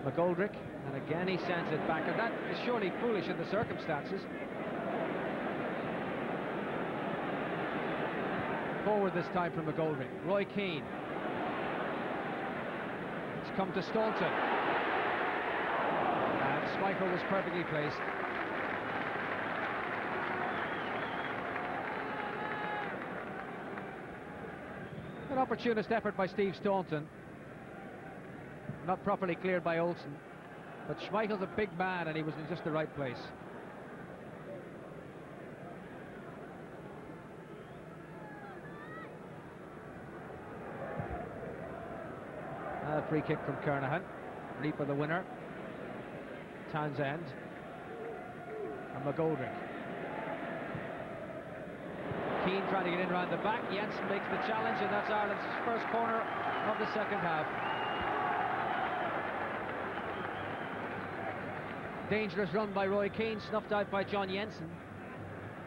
McGoldrick, and again he sends it back, and that is surely foolish in the circumstances. Forward this time from McGoldrick. Roy Keane. Come to Staunton, and Schmeichel was perfectly placed. An opportunist effort by Steve Staunton, not properly cleared by Olsen, but Schmeichel's a big man and he was in just the right place. Free kick from Kernahan. Reaper the winner. Townsend. And McGoldrick. Keane trying to get in around the back. Jensen makes the challenge, and that's Ireland's first corner of the second half. Dangerous run by Roy Keane, snuffed out by John Jensen.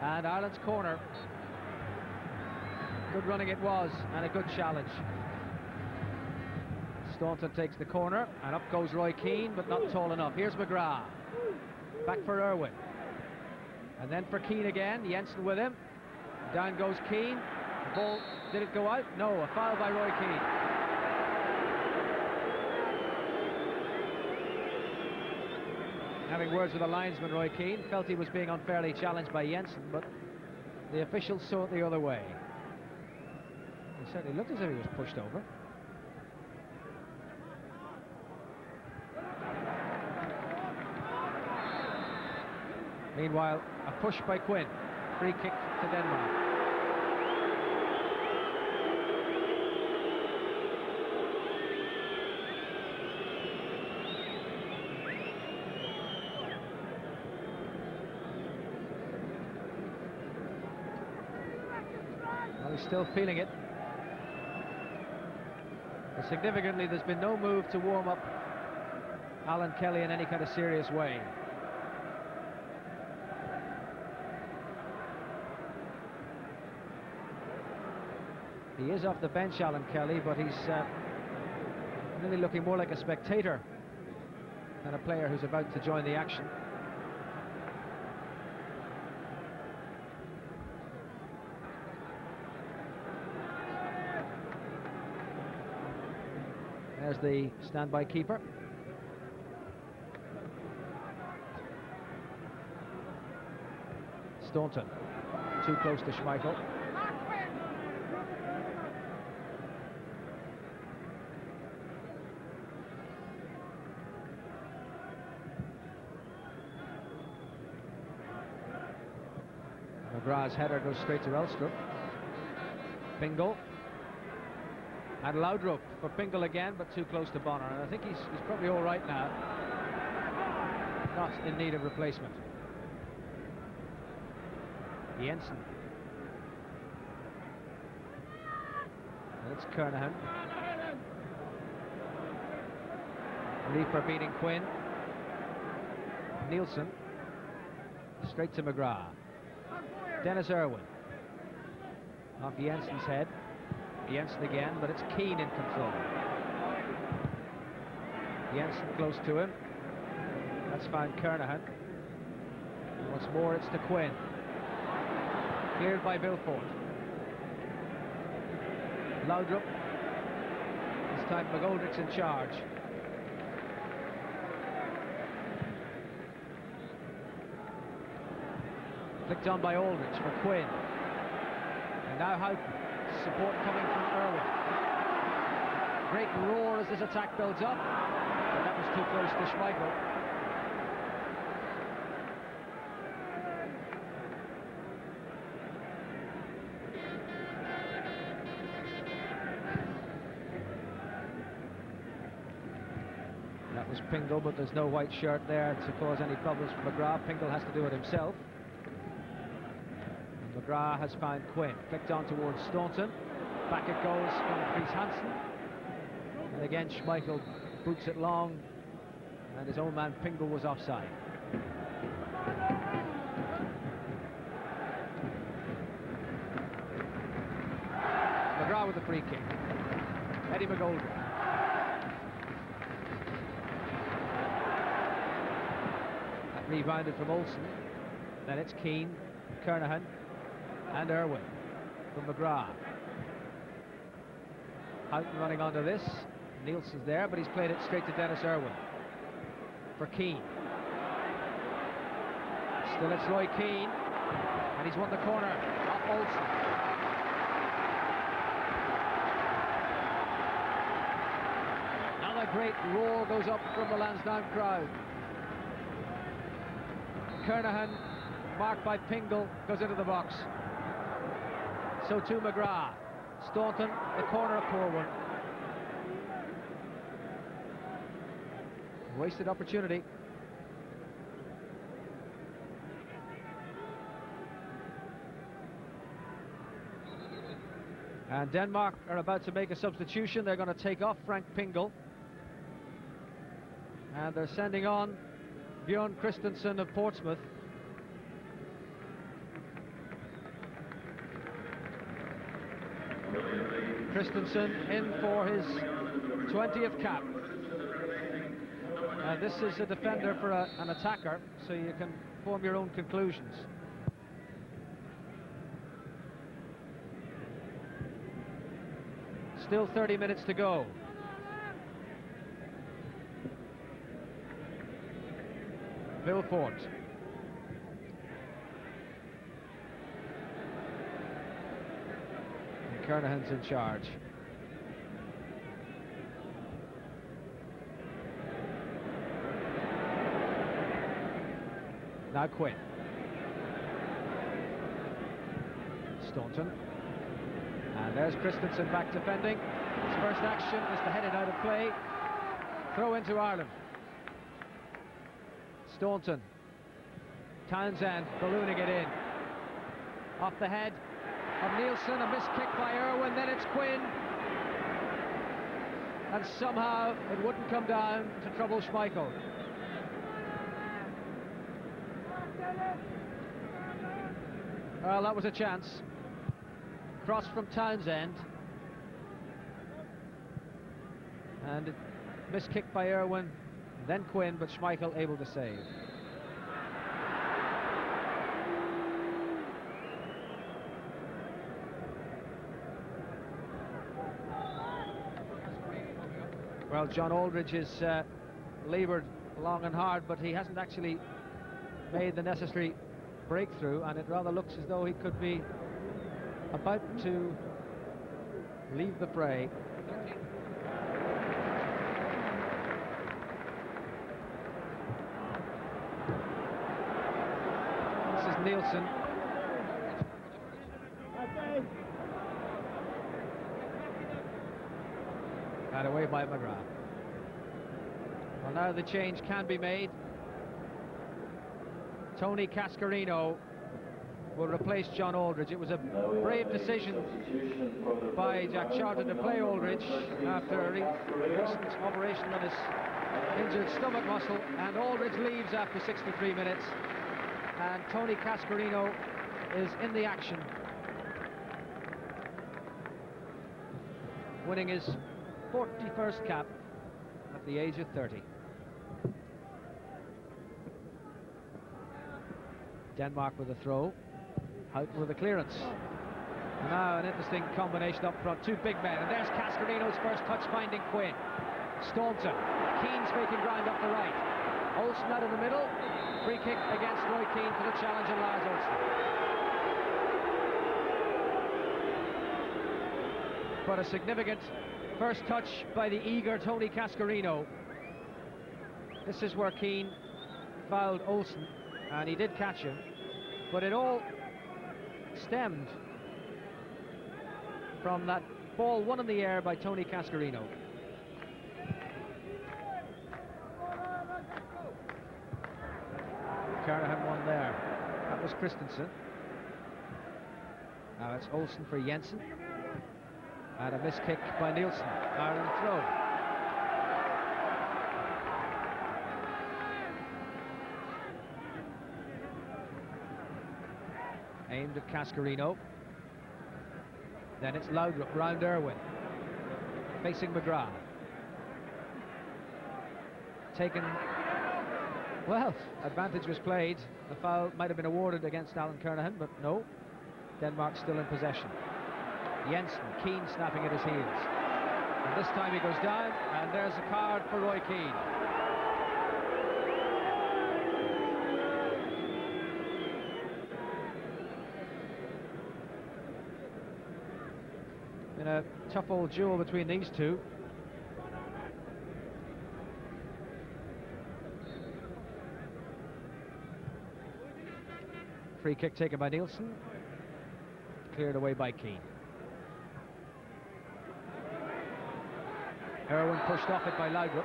And Ireland's corner. Good running it was, and a good challenge. Staunton takes the corner, and up goes Roy Keane, but not tall enough. Here's McGrath. Back for Irwin. And then for Keane again, Jensen with him. Down goes Keane. The ball, did it go out? No, a foul by Roy Keane. Having words with the linesman, Roy Keane felt he was being unfairly challenged by Jensen, but the officials saw it the other way. It certainly looked as if he was pushed over. Meanwhile, a push by Quinn. Free kick to Denmark. He's still feeling it. But significantly, there's been no move to warm up Alan Kelly in any kind of serious way. He is off the bench, Alan Kelly, but he's really looking more like a spectator than a player who's about to join the action. There's the standby keeper. Staunton, too close to Schmeichel. McGrath's header goes straight to Elstrup. Pingle. And Laudrup for Pingle again, but too close to Bonner. And I think he's probably all right now. Not in need of replacement. Jensen. And it's Kernahan. Leaper beating Quinn. Nielsen. Straight to McGrath. Dennis Irwin. Off Jensen's head. Jensen again, but it's Keane in control. Jensen close to him. That's found Kernahan. And once more, it's to Quinn. Cleared by Vilfort. Laudrup. This time McGoldrick's in charge. Flicked on by Aldrich for Quinn. And now Houghton. Support coming from Irwin. Great roar as this attack builds up. But that was too close to Schmeichel. That was Pingle, but there's no white shirt there to cause any problems for McGrath. Pingle has to do it himself. McGrath has found Quinn. Flicked on towards Staunton. Back it goes from Chris Hansen. And again Schmeichel boots it long. And his own man Pingle was offside. McGrath with the free kick. Eddie McGoldrick. That rebounded from Olsen. Then it's Keane, Kernahan, and Irwin from McGrath. Houghton running onto this. Nielsen's there, but he's played it straight to Dennis Irwin. For Keane. Still it's Roy Keane. And he's won the corner off Olsen. Another great roar goes up from the Lansdowne crowd. Kernahan, marked by Pingle, goes into the box. So too McGrath. Staunton, the corner, a poor one. Wasted opportunity. And Denmark are about to make a substitution. They're going to take off Frank Pingle. And they're sending on Bjorn Christensen of Portsmouth. Christensen in for his 20th cap. This is a defender for an attacker, so you can form your own conclusions. Still 30 minutes to go. Vilfort. And Kernahan's in charge. Now Quinn. Staunton. And there's Christensen back defending. His first action is to head it out of play. Throw into Ireland. Staunton. Townsend ballooning it in. Off the head. of Nielsen, a missed kick by Irwin, then it's Quinn. And somehow it wouldn't come down to trouble Schmeichel. Well, that was a chance. Cross from Townsend. And missed kick by Irwin, then Quinn, but Schmeichel able to save. Well, John Aldridge has laboured long and hard, but he hasn't actually made the necessary breakthrough, and it rather looks as though he could be about to leave the fray. This is Nielsen. And away by McGrath. Well, now the change can be made. Tony Cascarino will replace John Aldridge. It was a brave decision by Jack Charlton to play Aldridge after a recent operation on his injured stomach muscle, and Aldridge leaves after 63 minutes, and Tony Cascarino is in the action, winning his 41st cap at the age of 30. Denmark with a throw, Houghton with a clearance. And now an interesting combination up front, two big men, and there's Cascarino's first touch finding Quinn. Staunton, Keane's making ground up the right. Olsen out in the middle, free kick against Roy Keane for the challenge of Lars Olsen. But a significant first touch by the eager Tony Cascarino. This is where Keane fouled Olsen, and he did catch him, but it all stemmed from that ball won in the air by Tony Cascarino. Kernahan won there. That was Christensen. Now it's Olsen for Jensen. And a missed kick by Nielsen. Ireland throw. Aimed at Cascarino. Then it's Laudrup round Irwin. Facing McGrath. Taken. Well, advantage was played. The foul might have been awarded against Alan Kernahan, but no. Denmark still in possession. Jensen, Keane snapping at his heels. And this time he goes down, and there's a card for Roy Keane. Been a tough old duel between these two. Free kick taken by Nielsen. Cleared away by Keane. Irwin pushed off it by Laudrup.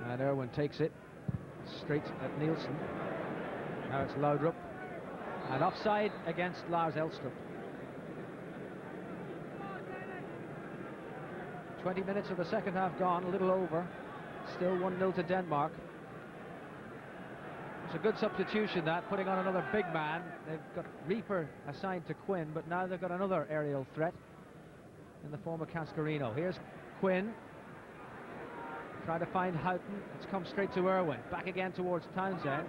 And Irwin takes it straight at Nielsen. Now it's Laudrup. And offside against Lars Elstrup. 20 minutes of the second half gone, a little over. Still 1-0 to Denmark. It's a good substitution, that, putting on another big man. They've got Reaper assigned to Quinn, but now they've got another aerial threat in the form of Cascarino. Here's Quinn. Trying to find Houghton. It's come straight to Irwin. Back again towards Townsend.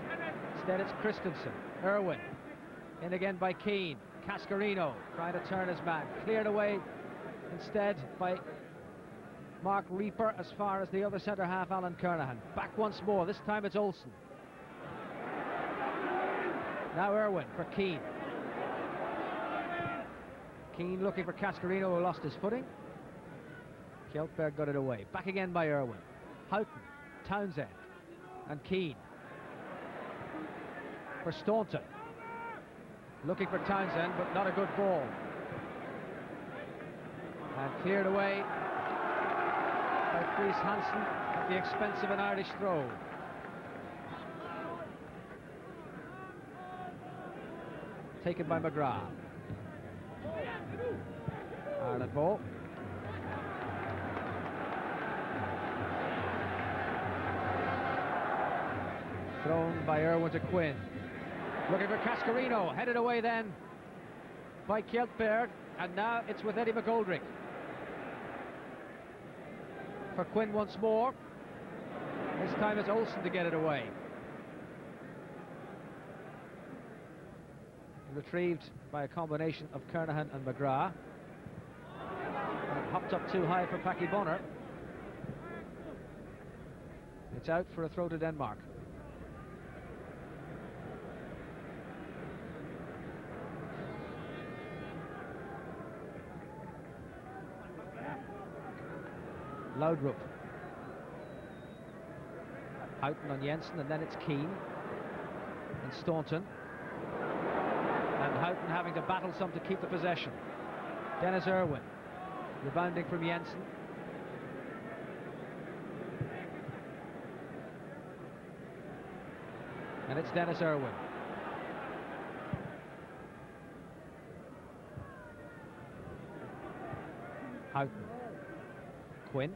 Instead it's Christensen. Irwin. In again by Keane. Cascarino trying to turn his man. Cleared away instead by Mark Reaper as far as the other centre-half, Alan Kernahan. Back once more, this time it's Olsen. Now Irwin for Keane. Keane looking for Cascarino, who lost his footing. Kjellberg got it away. Back again by Irwin. Houghton, Townsend, and Keane. For Staunton. Looking for Townsend, but not a good ball. And cleared away by Fries Hansen at the expense of an Irish throw. Taken by McGrath. Ireland ball. Thrown by Irwin to Quinn. Looking for Cascarino. Headed away then by Kjeltberg. And now it's with Eddie McGoldrick. For Quinn once more. This time it's Olsen to get it away. Retrieved by a combination of Kernahan and McGrath. And it hopped up too high for Paki Bonner. It's out for a throw to Denmark. Laudrup. Houghton on Jensen, and then it's Keane and Staunton. And Houghton having to battle some to keep the possession. Dennis Irwin rebounding from Jensen. And it's Dennis Irwin. Houghton. Quinn.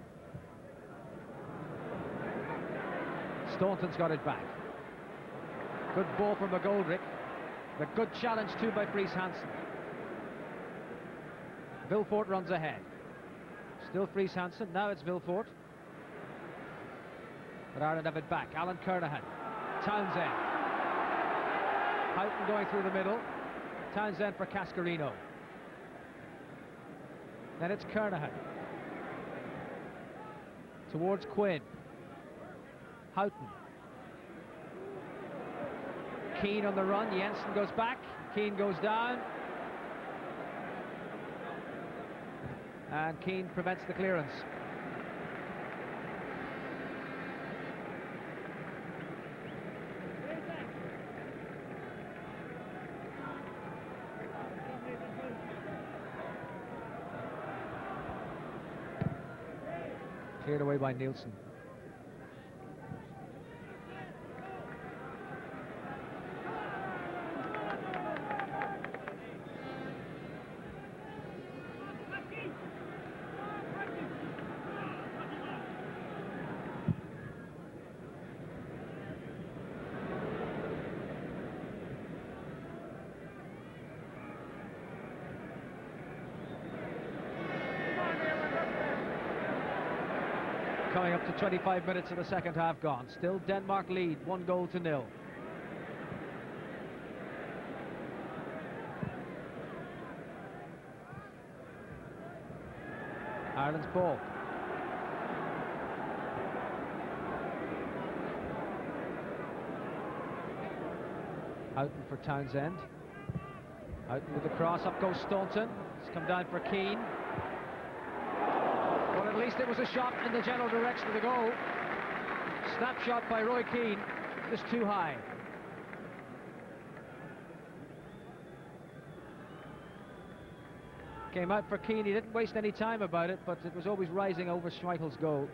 Staunton's got it back. Good ball from McGoldrick. But good challenge too by Fries Hansen. Vilfort runs ahead. Still Fries Hansen. Now it's Vilfort. But Ireland have it back. Alan Kernahan. Townsend. Houghton going through the middle. Townsend for Cascarino. Then it's Kernahan. Towards Quinn. Houghton. Keane on the run. Jensen goes back. Keane goes down. And Keane prevents the clearance. Cleared away by Nielsen. Coming up to 25 minutes of the second half gone. Still Denmark lead, 1-0. Ireland's ball. Houghton for Townsend. Houghton with the cross, up goes Staunton. It's come down for Keane. At least it was a shot in the general direction of the goal. Snapshot by Roy Keane, just too high. Came out for Keane, he didn't waste any time about it, but it was always rising over Schmeichel's goal.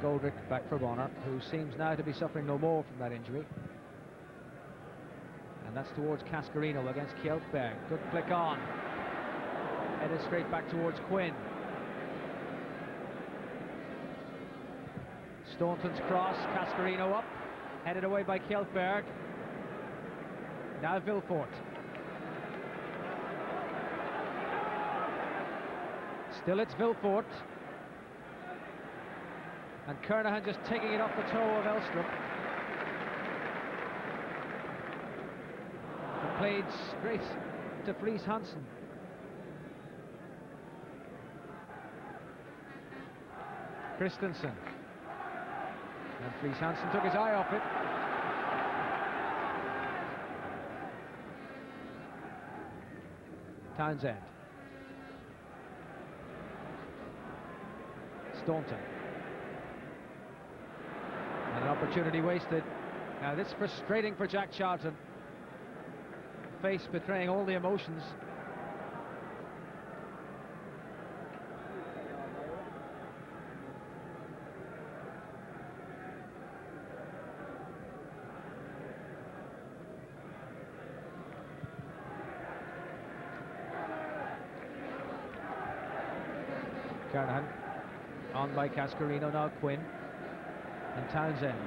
Goldrick back for Bonner, who seems now to be suffering no more from that injury. And that's towards Cascarino against Kjeltberg. Good flick on. Headed straight back towards Quinn. Staunton's cross, Cascarino up. Headed away by Kjeltberg. Now Vilfort. Still it's Vilfort. And Kernahan just taking it off the toe of Elstrup. And played straight to Fries Hansen. Christensen. And Fries Hansen took his eye off it. Townsend. An opportunity wasted. Now this is frustrating for Jack Charlton. Face betraying all the emotions. Kernahan on by Cascarino, now Quinn and Townsend.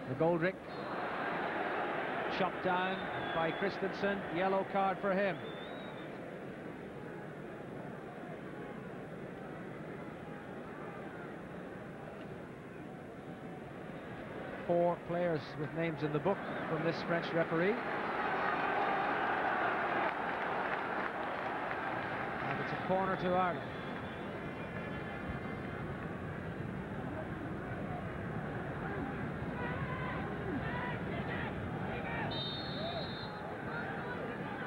McGoldrick chopped down by Christensen, yellow card for him. Four players with names in the book from this French referee. And it's a corner to Ireland.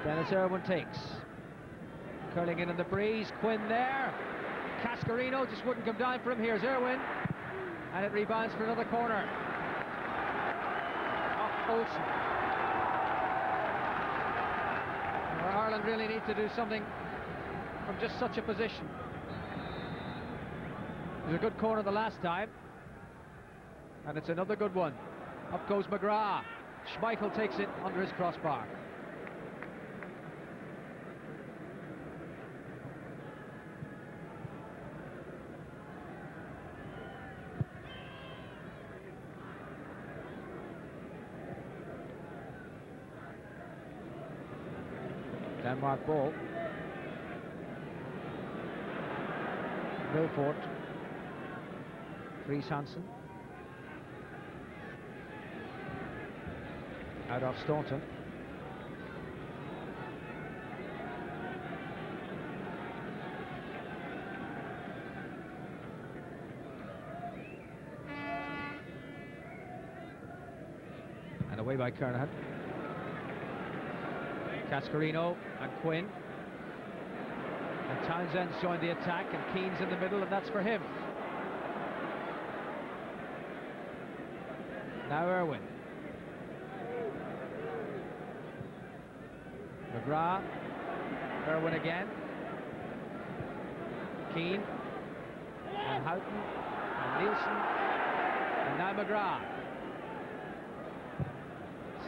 Dennis Irwin takes. Curling in the breeze, Quinn there. Cascarino just wouldn't come down for him. Here's Irwin. And it rebounds for another corner. Off Olsen. Well, Ireland really need to do something from just such a position. It was a good corner the last time. And it's another good one. Up goes McGrath. Schmeichel takes it under his crossbar. Denmark ball. Vilfort. Fries Hansen. Out of Staunton. And away by Kernahan. Cascarino and Quinn. And Townsend's joined the attack, and Keane's in the middle, and that's for him. Now Irwin. McGrath. Irwin again. Keane. And Houghton. And Nielsen. And now McGrath.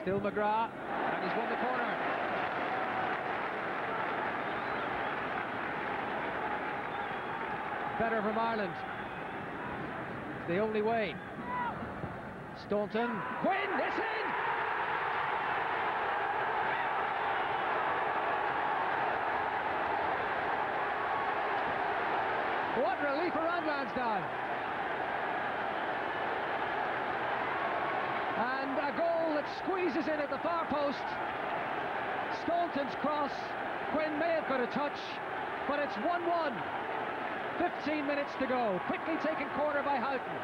Still McGrath. And he's won the corner. Better from Ireland. It's the only way. Staunton. Quinn, it's in! What relief around Lansdowne. And a goal that squeezes in at the far post. Staunton's cross. Quinn may have got a touch, but it's 1-1. 15 minutes to go. Quickly taken corner by Houghton.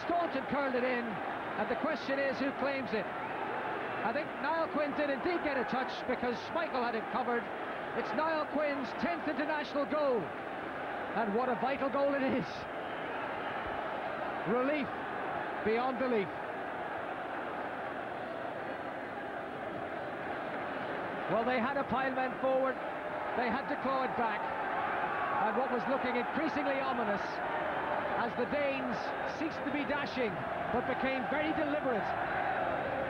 Staunton curled it in, and the question is who claims it. I think Niall Quinn did indeed get a touch because Schmeichel had it covered. It's Niall Quinn's 10th international goal, and what a vital goal it is. Relief beyond belief. Well, they had a pile men forward. They had to claw it back. And what was looking increasingly ominous as the Danes ceased to be dashing but became very deliberate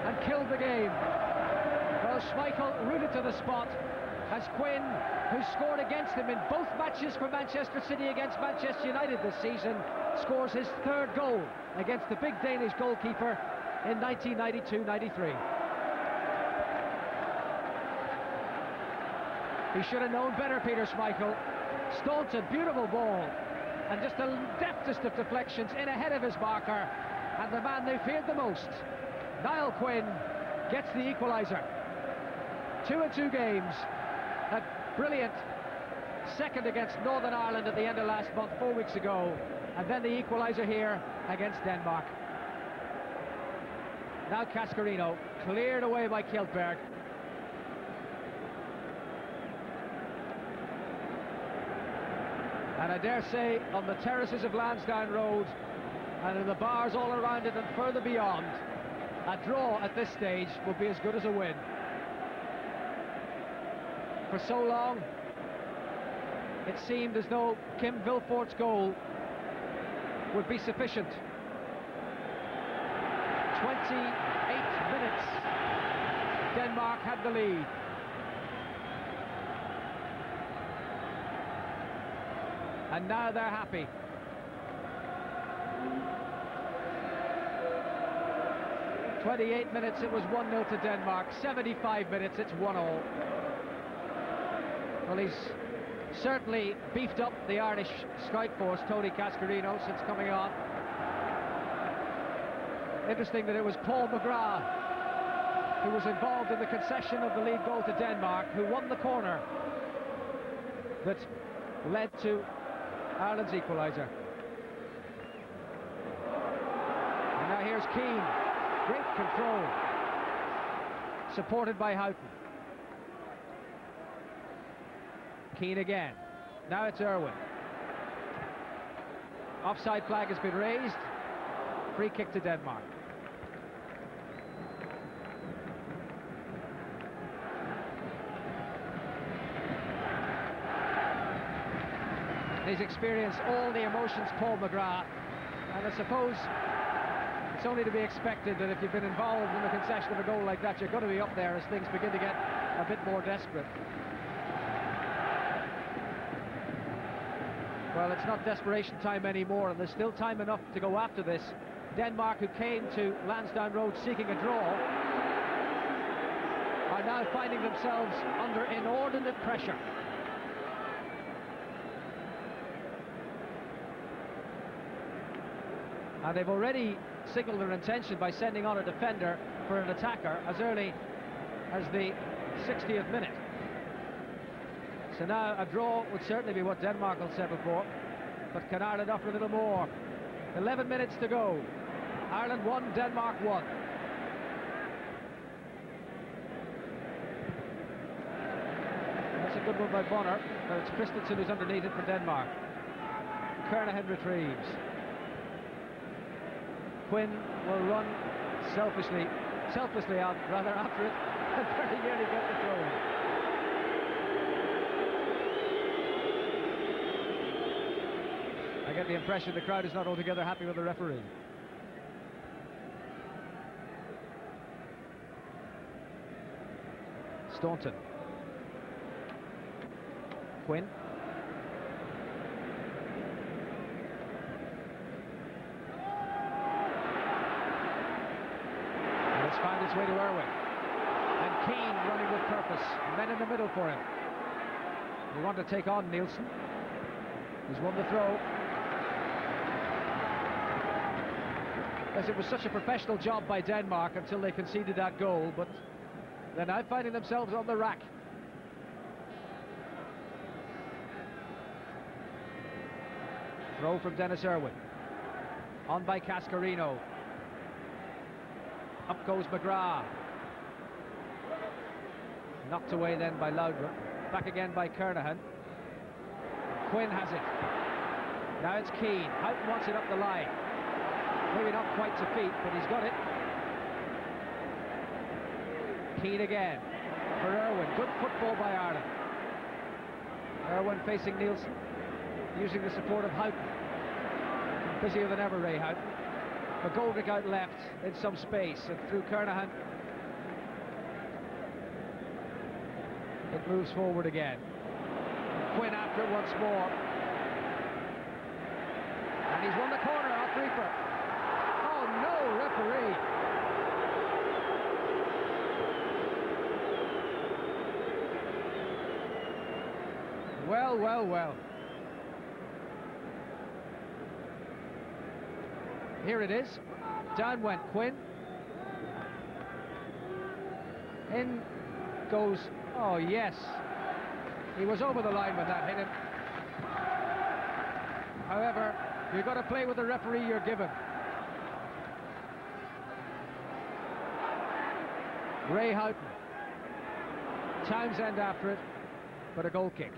and killed the game. Well, Schmeichel rooted to the spot as Quinn, who scored against him in both matches for Manchester City against Manchester United this season, scores his third goal against the big Danish goalkeeper in 1992-93. He should have known better, Peter Schmeichel. Staunton, beautiful ball, and just the deftest of deflections in ahead of his marker, and the man they feared the most, Niall Quinn, gets the equaliser. 2-2 games. A brilliant second against Northern Ireland at the end of last month, 4 weeks ago, and then the equaliser here against Denmark. Now Cascarino, cleared away by Kjellberg. And I dare say, on the terraces of Lansdowne Road, and in the bars all around it and further beyond, a draw at this stage would be as good as a win. For so long, it seemed as though Kim Vilfort's goal would be sufficient. 28 minutes, Denmark had the lead. And now they're happy. "28 minutes, it was 1-0 to Denmark. 75 minutes, it's 1-1. Well, he's certainly beefed up the Irish strike force, Tony Cascarino, since coming on. Interesting that it was Paul McGrath who was involved in the concession of the lead goal to Denmark, who won the corner that led to Ireland's equaliser. And now here's Keane. Great control. Supported by Houghton. Keane again. Now it's Irwin. Offside flag has been raised. Free kick to Denmark. He's experienced all the emotions, Paul McGrath, and I suppose it's only to be expected that if you've been involved in the concession of a goal like that, you're going to be up there as things begin to get a bit more desperate. Well, it's not desperation time anymore, and there's still time enough to go after this. Denmark, who came to Lansdowne Road seeking a draw, are now finding themselves under inordinate pressure. And they've already signalled their intention by sending on a defender for an attacker as early as the 60th minute. So now a draw would certainly be what Denmark will settle for, but can Ireland offer a little more? 11 minutes to go. Ireland 1, Denmark 1. That's a good one by Bonner, but it's Christensen who's underneath it for Denmark. Kernahan retrieves. Quinn will run selflessly out, rather, after it, and very nearly get the throw. I get the impression the crowd is not altogether happy with the referee. Staunton. Quinn. And it's found its way to Irwin. And Keane running with purpose. Men in the middle for him. We want to take on Nielsen. He's won the throw. Yes, it was such a professional job by Denmark until they conceded that goal, but they're now finding themselves on the rack. Throw from Dennis Irwin. On by Cascarino. Up goes McGrath. Knocked away then by Loudon. Back again by Kernahan. Quinn has it. Now it's Keane. Houghton wants it up the line. Maybe not quite to feet, but he's got it. Keane again for Irwin. Good football by Ireland. Irwin facing Nielsen, using the support of Houghton. Busier than ever, Ray Houghton. McGoldrick out left in some space, and through Kernahan. It moves forward again. Quinn after it once more. And he's won the corner off Reaper. Oh no, referee. Well, well, well. Here it is. Down went Quinn. In goes, oh yes. He was over the line when that hit him. However, you've got to play with the referee you're given. Ray Houghton. Townsend after it, but a goal kick.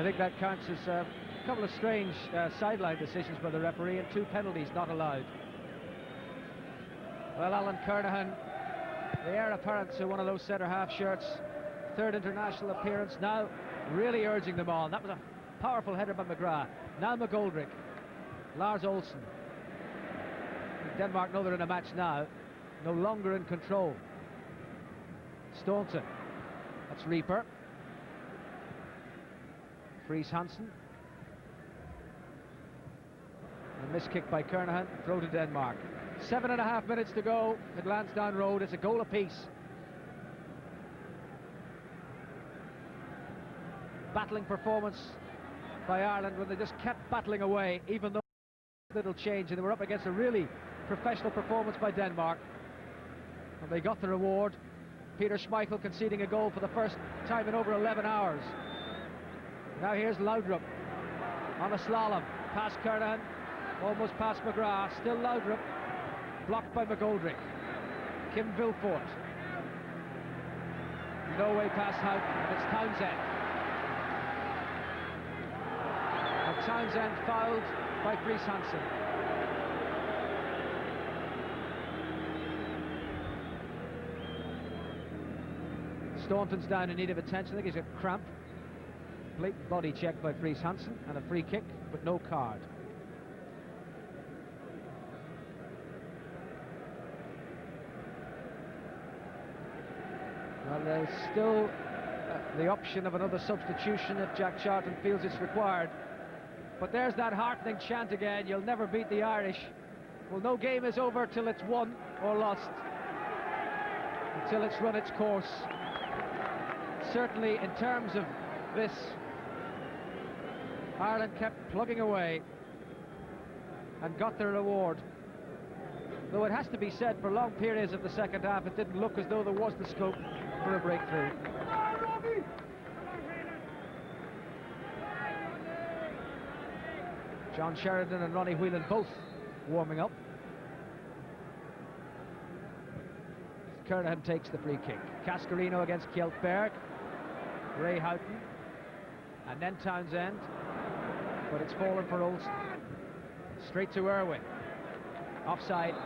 I think that counts as a couple of strange sideline decisions by the referee and 2 penalties not allowed. Well, Alan Kernahan, the heir apparent to one of those centre-half shirts, 3rd international appearance, now really urging them on. That was a powerful header by McGrath. Now McGoldrick, Lars Olsen. Denmark know they're in a match now, no longer in control. Staunton, that's Reaper. Fries Hansen. A miss kick by Kernahan, throw to Denmark. 7.5 minutes to go at Lansdowne Road. It's a goal apiece. Battling performance by Ireland when they just kept battling away, even though little change, and they were up against a really professional performance by Denmark. And they got the reward. Peter Schmeichel conceding a goal for the first time in over 11 hours. Now here's Laudrup on a slalom, past Kernahan, almost past McGrath, still Laudrup, blocked by McGoldrick. Kim Vilfort, no way past Houghton, and it's Townsend. And Townsend fouled by Fries Hansen. Staunton's down in need of attention. I think he's got cramp. Blatant body check by Fries Hansen and a free kick, but no card. Well, there's still the option of another substitution if Jack Charlton feels it's required. But there's that heartening chant again, you'll never beat the Irish. Well, no game is over till it's won or lost, until it's run its course. Certainly in terms of this, Ireland kept plugging away and got their reward. Though it has to be said, for long periods of the second half, it didn't look as though there was the scope for a breakthrough. John Sheridan and Ronnie Whelan both warming up. Kernahan takes the free kick. Cascarino against Kjeltberg. Ray Houghton. And then Townsend. But it's fallen for Olsen. Straight to Irwin. Offside.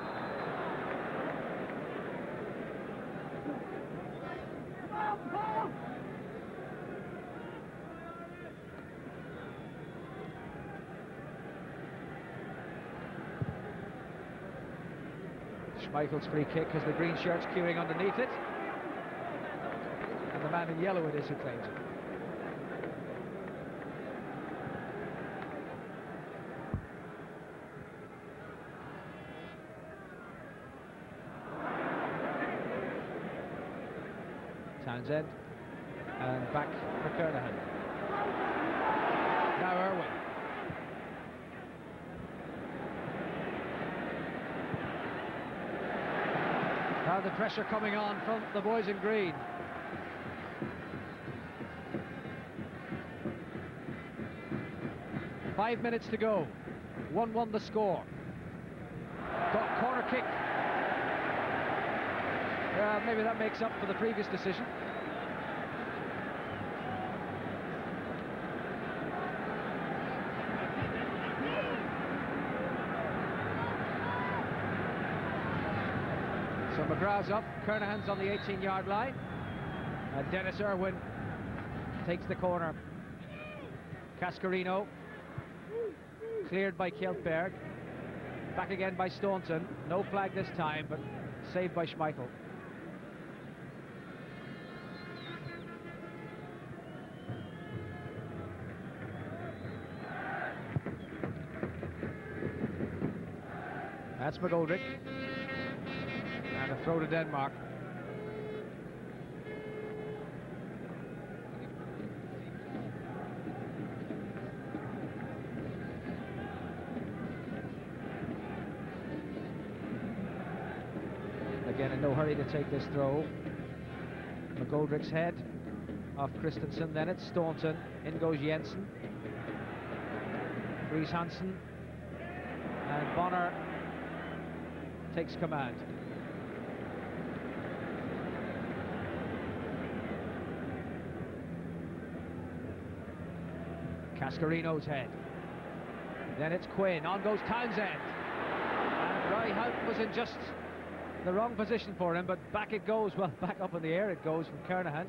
Schmeichel's free kick has the green shirts queuing underneath it. And the man in yellow it is who claims it. Townsend, and back for Kernahan. Now Irwin. Now the pressure coming on from the boys in green. Five minutes to go. 1-1 the score. Got corner kick. Maybe that makes up for the previous decision. So McGrath's up, Kernahan's on the 18-yard line, and Dennis Irwin takes the corner. Cascarino, cleared by Kjeltberg, back again by Staunton, no flag this time, but saved by Schmeichel. That's McGoldrick. And a throw to Denmark. Again, in no hurry to take this throw. McGoldrick's head off Christensen, then it's Staunton. In goes Jensen. Fries Hansen. And Bonner takes command. Cascarino's head. Then it's Quinn. On goes Townsend. And Roy Houghton was in just the wrong position for him, but back it goes. Well, back up in the air it goes from Kernahan.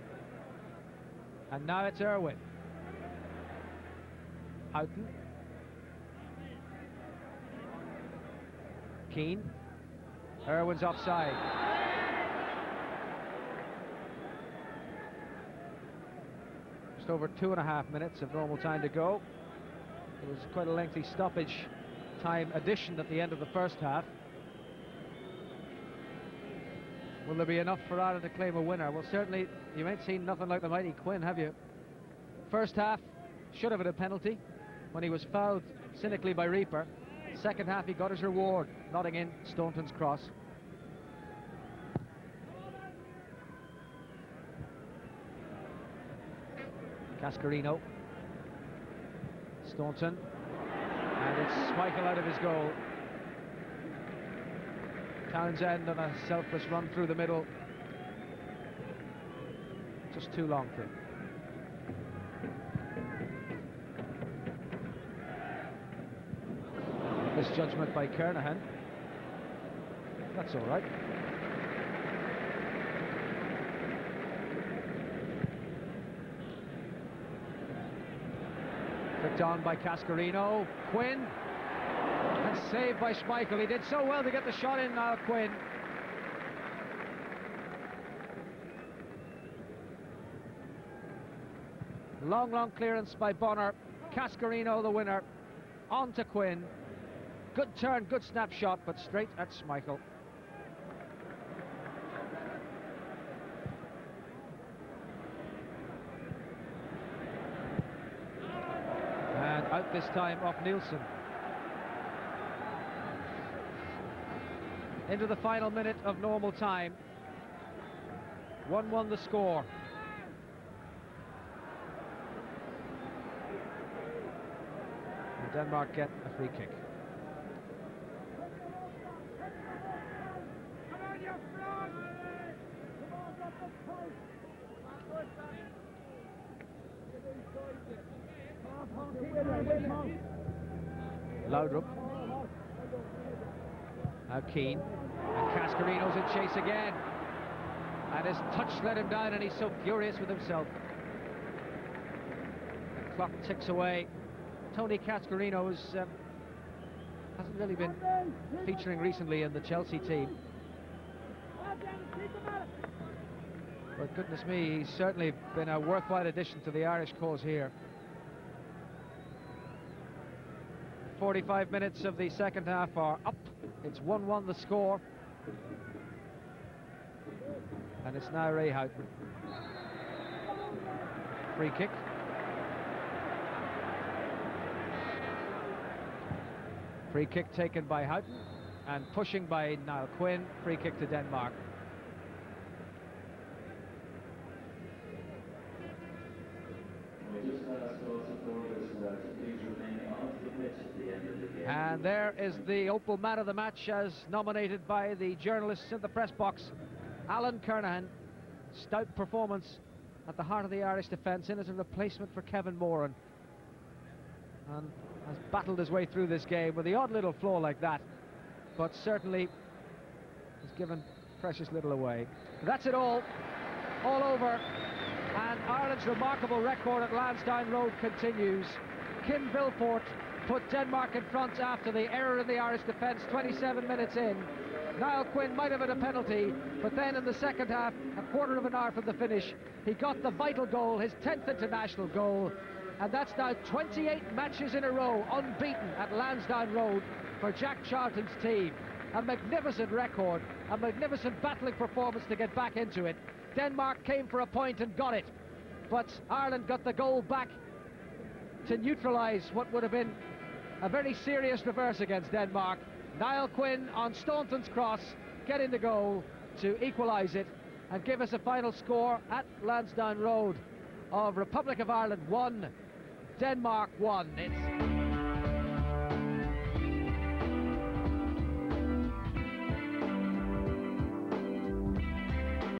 And now it's Irwin. Houghton. Keane. Irwin's offside. Just over 2.5 minutes of normal time to go. It was quite a lengthy stoppage time addition at the end of the first half. Will there be enough for Ireland to claim a winner? Well, certainly you ain't seen nothing like the mighty Quinn, have you? First half should have had a penalty when he was fouled cynically by Reaper. Second half he got his reward, nodding in Staunton's cross. Cascarino. Staunton. And it's Schmeichel out of his goal. Townsend on a selfless run through the middle. Just too long for him. Misjudgment by Kernahan. That's all right. Flicked on by Cascarino. Quinn. And saved by Schmeichel. He did so well to get the shot in now, Quinn. Long clearance by Bonner. Cascarino the winner. On to Quinn. Good turn, good snapshot, but straight at Schmeichel. And out this time off Nielsen. Into the final minute of normal time. 1-1 the score. And Denmark get a free kick. Laudrup. Now Keane. And Cascarino's in chase again. And his touch let him down, and he's so furious with himself. The clock ticks away. Tony Cascarino hasn't really been featuring recently in the Chelsea team. But goodness me, he's certainly been a worthwhile addition to the Irish cause here. 45 minutes of the second half are up. It's 1-1 the score. And it's now Ray Houghton. Free kick. Free kick taken by Houghton. And pushing by Niall Quinn. Free kick to Denmark. And there is the Opal Man of the Match, as nominated by the journalists in the press box. Alan Kernahan. Stout performance at the heart of the Irish defence, in as a replacement for Kevin Moran, and has battled his way through this game with the odd little flaw like that, but certainly has given precious little away. That's it all over, and Ireland's remarkable record at Lansdowne Road continues. Kim Bilfort put Denmark in front after the error in the Irish defence 27 minutes in. Niall Quinn might have had a penalty, but then in the second half, a quarter of an hour from the finish, he got the vital goal, his 10th international goal, and that's now 28 matches in a row unbeaten at Lansdowne Road for Jack Charlton's team. A magnificent record, a magnificent battling performance to get back into it. Denmark came for a point and got it, but Ireland got the goal back to neutralise what would have been a very serious reverse against Denmark. Niall Quinn on Staunton's cross, getting the goal to equalise it and give us a final score at Lansdowne Road of Republic of Ireland 1, Denmark 1. It's